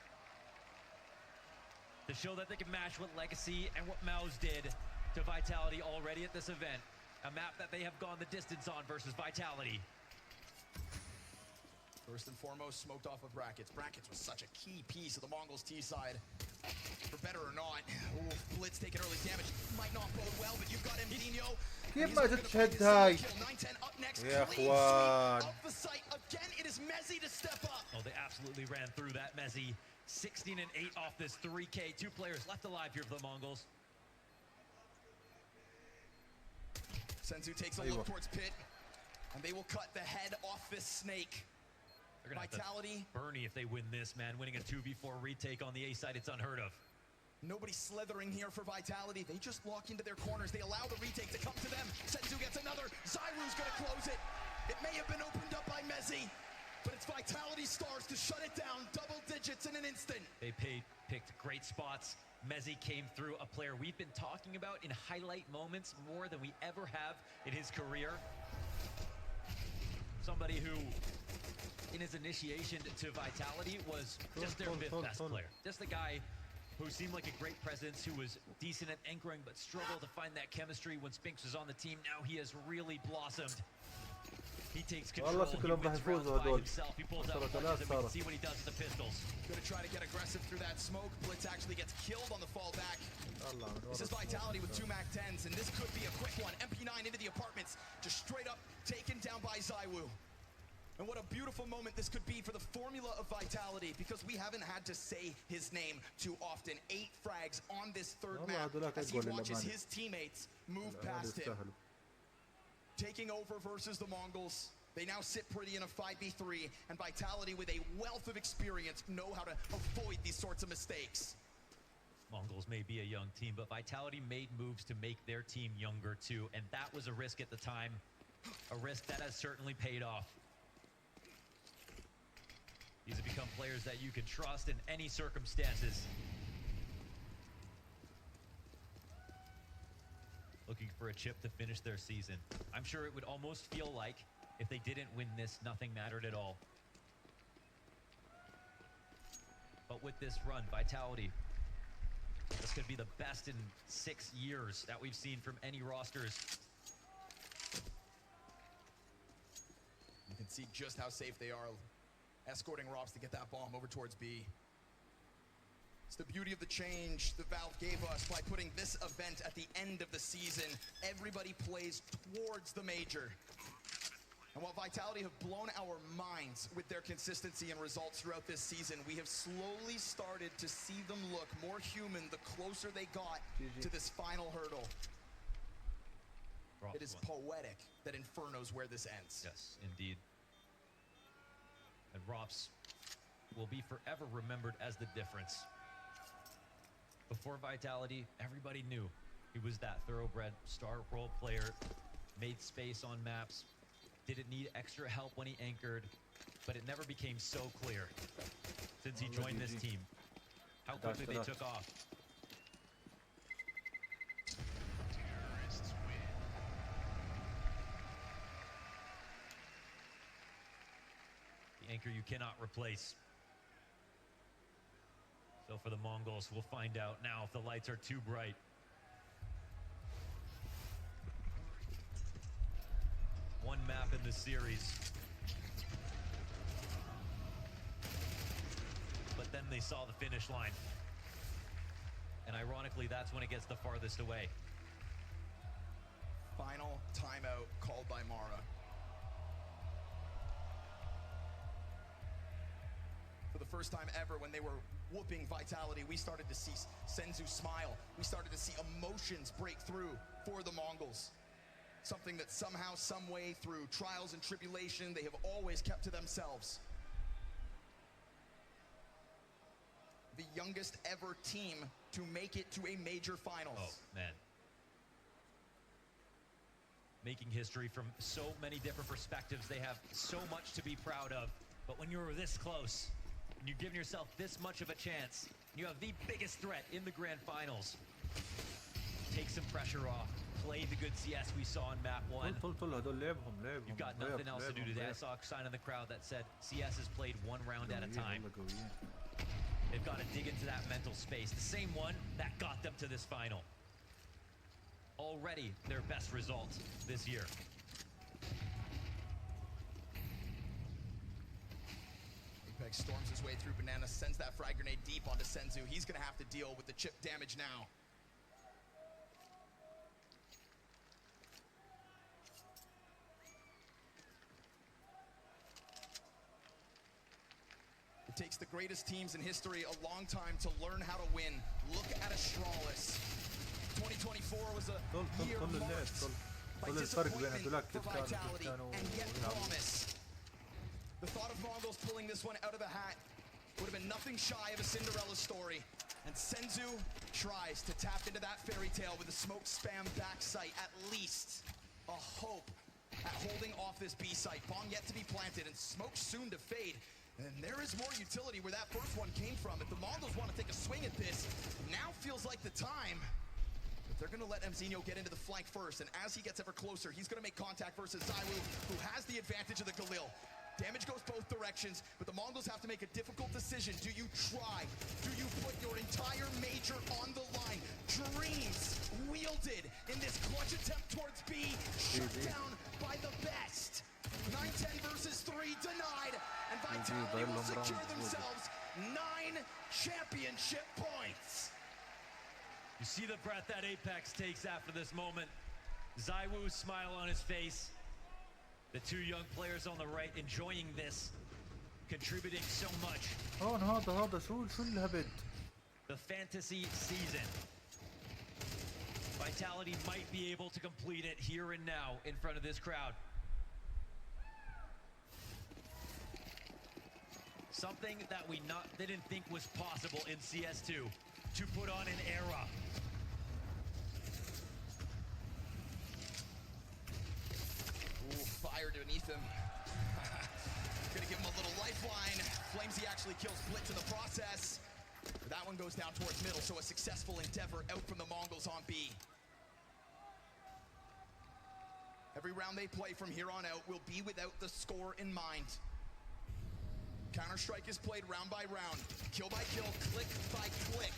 To show that they can match what Legacy and what Mouse did to Vitality already at this event. A map that they have gone the distance on versus Vitality. First and foremost, smoked off of Brackets. Brackets was such a key piece of the Mongols' T side. For better or not, Blitz taking early damage. Might not bode well, but you've got Mzinho. كيف ما تتشد هاي 910 up next. يا اخوان. Up the site again. It is Mezzi to step up. Oh, they absolutely ran through that. Mezzi 16-8 off this 3K. 2 players left alive here for the Mongols. Senzu takes a look towards Pit, and they will cut the head off this snake. They're gonna Vitality. have to Bernie if they win this, man. Winning a 2v4 retake on the A side, it's unheard of. Nobody slithering here for Vitality. They just lock into their corners. They allow the retake to come to them. Senzu gets another. ZywOo's gonna close it. It may have been opened up by Mezzi, but it's Vitality stars to shut it down. Double digits in an instant. They picked great spots. Mezzi came through, a player we've been talking about in highlight moments more than we ever have in his career. Somebody who, in his initiation to Vitality, was just their 5th best player. Just a guy who seemed like a great presence, who was decent at anchoring but struggled to find that chemistry when Spinks was on the team. Now he has really blossomed. He takes control. He wins rounds by himself. He pulls out punches, and we can see what he does with the pistols. Gonna try to get aggressive through that smoke. Blitz actually gets killed on the fall back. This is Vitality with 2 Mac 10s, and this could be a quick one. MP9 into the apartments, just straight up taken down by ZywOo. And what a beautiful moment this could be for the formula of Vitality, because we haven't had to say his name too often. 8 frags on this third map as he watches his teammates move past him. Taking over versus the Mongols. They now sit pretty in a 5v3, and Vitality, with a wealth of experience, know how to avoid these sorts of mistakes. Mongols may be a young team, but Vitality made moves to make their team younger too, and that was a risk at the time, a risk that has certainly paid off. These have become players that you can trust in any circumstances. Looking for a chip to finish their season. I'm sure it would almost feel like if they didn't win this, nothing mattered at all. But with this run, Vitality, this could be the best in 6 years that we've seen from any rosters. You can see just how safe they are, escorting Robs to get that bomb over towards B. It's the beauty of the change the Valve gave us by putting this event at the end of the season. Everybody plays towards the major. And while Vitality have blown our minds with their consistency and results throughout this season, we have slowly started to see them look more human the closer they got to this final hurdle. It is poetic that Inferno's where this ends. Yes, indeed. And Rops will be forever remembered as the difference. Before Vitality, everybody knew he was that thoroughbred star role player, made space on maps, didn't need extra help when he anchored, but it never became so clear since he joined this team how quickly they took off. Terrorists win. The anchor you cannot replace. So for the Mongols, we'll find out now if the lights are too bright. One map in the series. But then they saw the finish line. And ironically, that's when it gets the farthest away. Final timeout called by Mara. For the first time ever, when they were whooping Vitality, we started to see Senzu smile. We started to see emotions break through for the Mongols. Something that somehow, some way, through trials and tribulation, they have always kept to themselves. The youngest ever team to make it to a major finals. Oh, man. Making history from so many different perspectives. They have so much to be proud of. But when you're this close, and you're giving yourself this much of a chance, you have the biggest threat in the grand finals. Take some pressure off. Play the good CS we saw in map 1. You've got nothing else to do today. I saw a sign in the crowd that said CS is played one round at a time. They've got to dig into that mental space, the same one that got them to this final. Already their best result this year. Apex storms his way through Banana, sends that frag grenade deep onto Senzu. He's going to have to deal with the chip damage now. It takes the greatest teams in history a long time to learn how to win. Look at Astralis. 2024 was a year marked by disappointment for Vitality and yet promise. The thought of Mongols pulling this one out of the hat would have been nothing shy of a Cinderella story. And Senzu tries to tap into that fairy tale with a smoke spam back sight. At least a hope at holding off this B site. Bomb yet to be planted and smoke soon to fade. And there is more utility where that first one came from. If the Mongols want to take a swing at this, now feels like the time. But they're going to let Mzinho get into the flank first. And as he gets ever closer, he's going to make contact versus Zaiwu, who has the advantage of the Galil. Damage goes both directions, but the Mongols have to make a difficult decision. Do you try? Do you put your entire major on the line? Dreams wielded in this clutch attempt towards B, shut down by the best. 9-10 versus 3 denied, and Vitality will secure themselves 9 championship points. You see the breath that Apex takes after this moment. Zaiwu's smile on his face. The two young players on the right enjoying this, contributing so much. هون هذا شو الهبد. The fantasy season. Vitality might be able to complete it here and now in front of this crowd. Something that we didn't think was possible in CS2, to put on an era. Ooh, fire beneath him. Gonna give him a little lifeline. Flamesy actually kills Blitz in the process. But that one goes down towards middle, so a successful endeavor out from the Mongols on B. Every round they play from here on out will be without the score in mind. Counter-Strike is played round by round, kill by kill, click by click.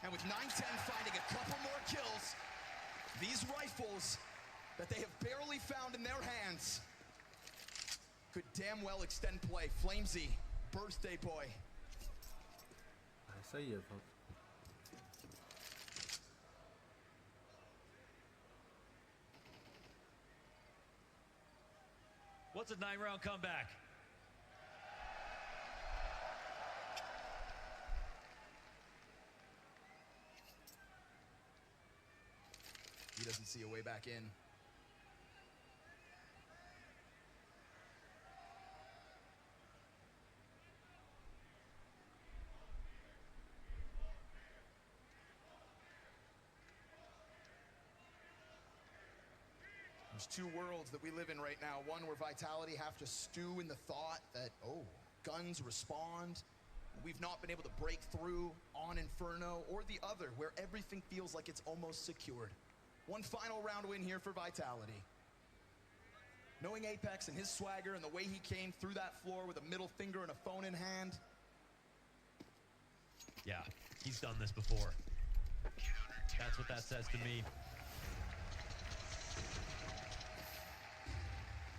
And with 9-10 finding a couple more kills, these rifles that they have barely found in their hands could damn well extend play. Flamesy, birthday boy. سيد هذا. What's a 9-round comeback? He doesn't see a way back in. There's two worlds that we live in right now. One where Vitality have to stew in the thought that, oh, guns respond. We've not been able to break through on Inferno, or the other, where everything feels like it's almost secured. One final round win here for Vitality. Knowing Apex and his swagger and the way he came through that floor with a middle finger and a phone in hand. Yeah, he's done this before. That's what that says to me.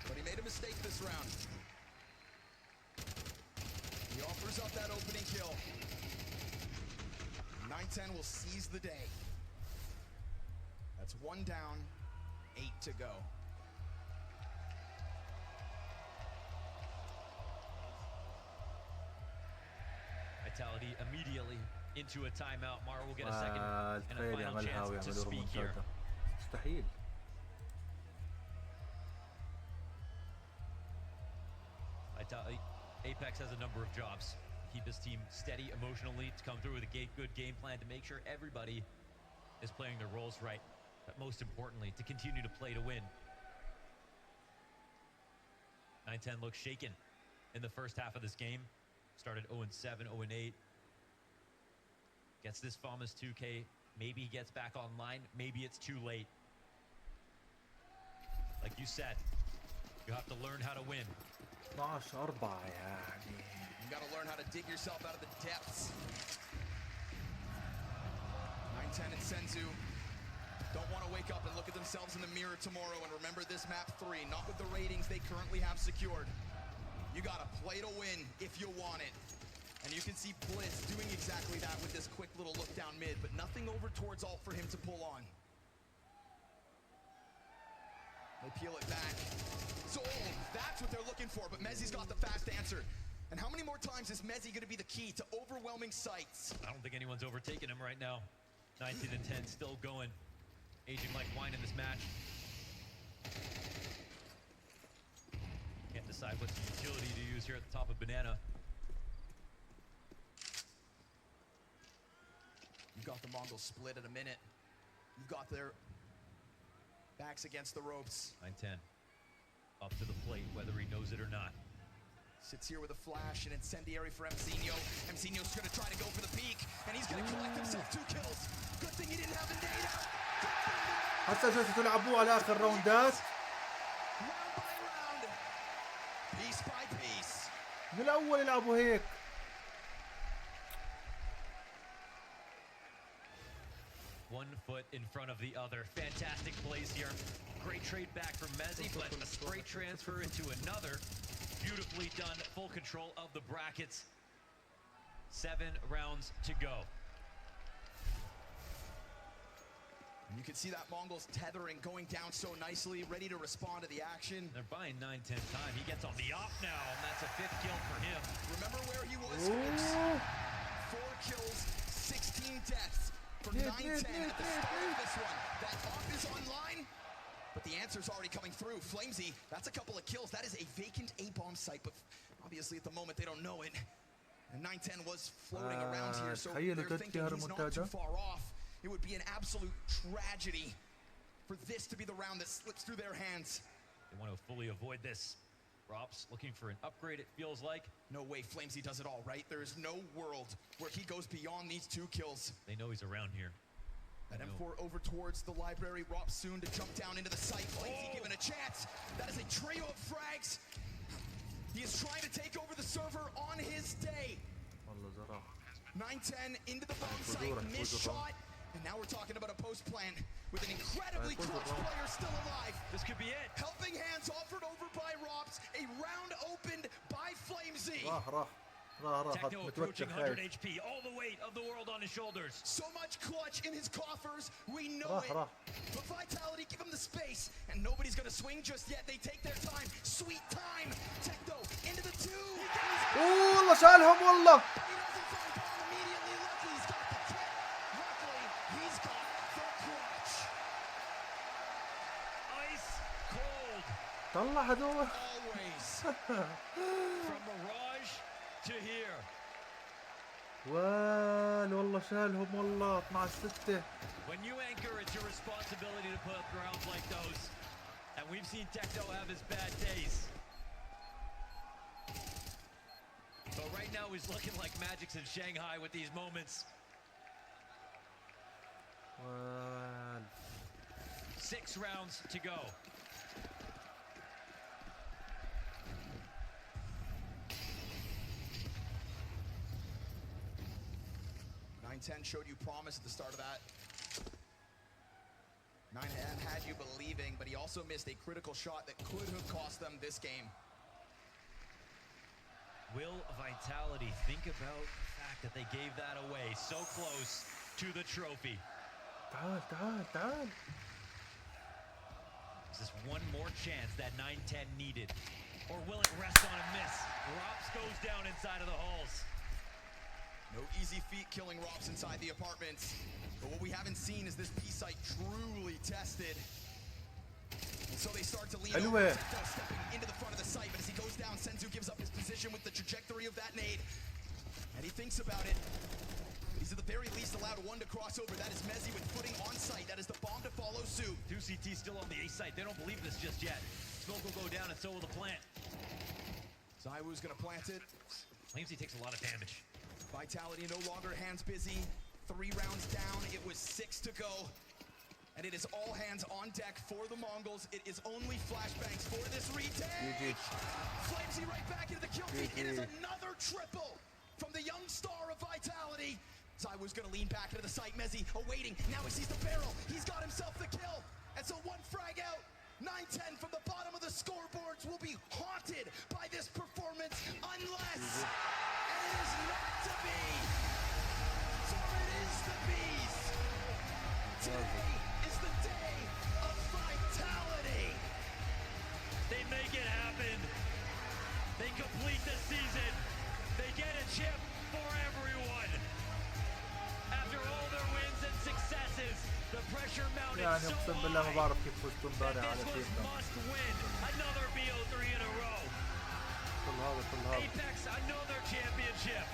But he made a mistake this round. He offers up that opening kill. 9-10 will seize the day. That's 1 down, 8 to go. Vitality immediately into a timeout. Mara will get a second and a تخيل final يعملها chance to ويعملوا speak here. ريمونتادا. مستحيل. Apex has a number of jobs. Keep his team steady emotionally, to come through with a good game plan, to make sure everybody is playing their roles right. But most importantly, to continue to play to win. 9-10 looks shaken in the first half of this game. Started 0-7, 0-8. Gets this FAMAS 2K. Maybe he gets back online. Maybe it's too late. Like you said, you have to learn how to win. 12-4 يعني. You got to learn how to dig yourself out of the depths. 9-10 and Senzu don't want to wake up and look at themselves in the mirror tomorrow and remember this map 3, not with the ratings they currently have secured. You got to play to win if you want it. And you can see Blitz doing exactly that with this quick little look down mid, but nothing over towards ult for him to pull on. They peel it back. So that's what they're looking for, but Mezzi's got the fast answer. And how many more times is Mezzi going to be the key to overwhelming sights? I don't think anyone's overtaking him right now. 19 and 10 still going. Aging like wine in this match. Can't decide what's the utility to use here at the top of Banana. You've got the Mongols split in a minute. You've got their backs against the ropes. 9-10. Up to the plate, whether he knows it or not. Sits here with a flash and incendiary for Mzinho. Mzinho's gonna try to go for the peak, and he's gonna collect himself 2 kills. Good thing he didn't have a nade out. هسه جالسوا تلعبوه على اخر راوندات. Round by round, piece by piece. من الاول يلعبوا هيك. One foot in front of the other. Fantastic plays here. Great trade back from Mezzi, but a spray transfer into another. Beautifully done. Full control of the brackets. 7 rounds to go. You can see that Mongols tethering going down so nicely, ready to respond to the action. They're buying 9-10 time. He gets on the op now, and that's a 5th kill for him. Remember where he was, folks. 4 kills, 16 deaths for 9-10 at the start of this one. That op is online, but the answer's already coming through. Flamesy, that's a couple of kills. That is a vacant A-bomb site, but obviously at the moment they don't know it. And 9-10 was floating around here, so they're thinking he's not too far off. It would be an absolute tragedy for this to be the round that slips through their hands. They want to fully avoid this. Rob's looking for an upgrade, it feels like. No way Flamesy does it all, right? There is no world where he goes beyond these 2 kills. They know he's around here. That M4 over towards the library. Rob soon to jump down into the site. Flamesy given a chance. That is a trio of frags. He is trying to take over the server on his day. 9-10 into the bomb site, missed shot. And now we're talking about a post plan with an incredibly clutch player still alive. This could be it. Helping hands offered over by Robs. A round opened by Flamesy. Techno approaching 100 HP, all the weight of the world on his shoulders. So much clutch in his coffers, we know it. But Vitality, give him the space, and nobody's gonna swing just yet. They take their time, sweet time. Techno into the 2. والله شالهم والله. He doesn't find Paul immediately. Lucky he's got the tip. Luckily, he's got the clutch. Ice cold. طلع هذول. Always. From Mirage to here. والله شالهم والله 12-6. When you anchor, it's your responsibility to put up grounds like those. And we've seen Techno have his bad days. But right now he's looking like Magic's in Shanghai with these moments. 6 rounds to go. 9-10 showed you promise at the start of that. 9-10 had you believing, but he also missed a critical shot that could have cost them this game. Will Vitality think about the fact that they gave that away so close to the trophy? تعال. Is this one more chance that 9-10 needed? Or will it rest on a miss? Rops goes down inside of the halls. No easy feat killing Robs inside the apartments. But what we haven't seen is this B site truly tested. And so they start to lean over, stepping into the front of the site, but as he goes down, Senzu gives up his position with the trajectory of that nade. And he thinks about it. He's at the very least allowed 1 to cross over. That is Mezzi with footing on site. That is the bomb to follow suit. 2 CT still on the A site. They don't believe this just yet. Smoke will go down and so will the plant. Zywoo's gonna plant it. Flamesy takes a lot of damage. Vitality no longer hands busy. 3 rounds down. It was 6 to go. And it is all hands on deck for the Mongols. It is only flashbangs for this retake. Flamesy right back into the kill feed. It is another triple from the young star of Vitality. Zywoo's gonna lean back into the site. Mezzi awaiting. Now he sees the barrel. He's got himself the kill. And so 1 frag out. 9-10 from the bottom of the scoreboards will be haunted by this performance unless it is not to be. For it is the bees. Today is the day of Vitality. They make it happen. They complete the season. They get a chip for everyone. After all their wins and successes, the pressure mounted يعني so اقسم بالله ما high بعرف كيف فزتوا that امبارح على this was تيمنا. must win. Another BO3 in a row. كل هذا Apex, another championship.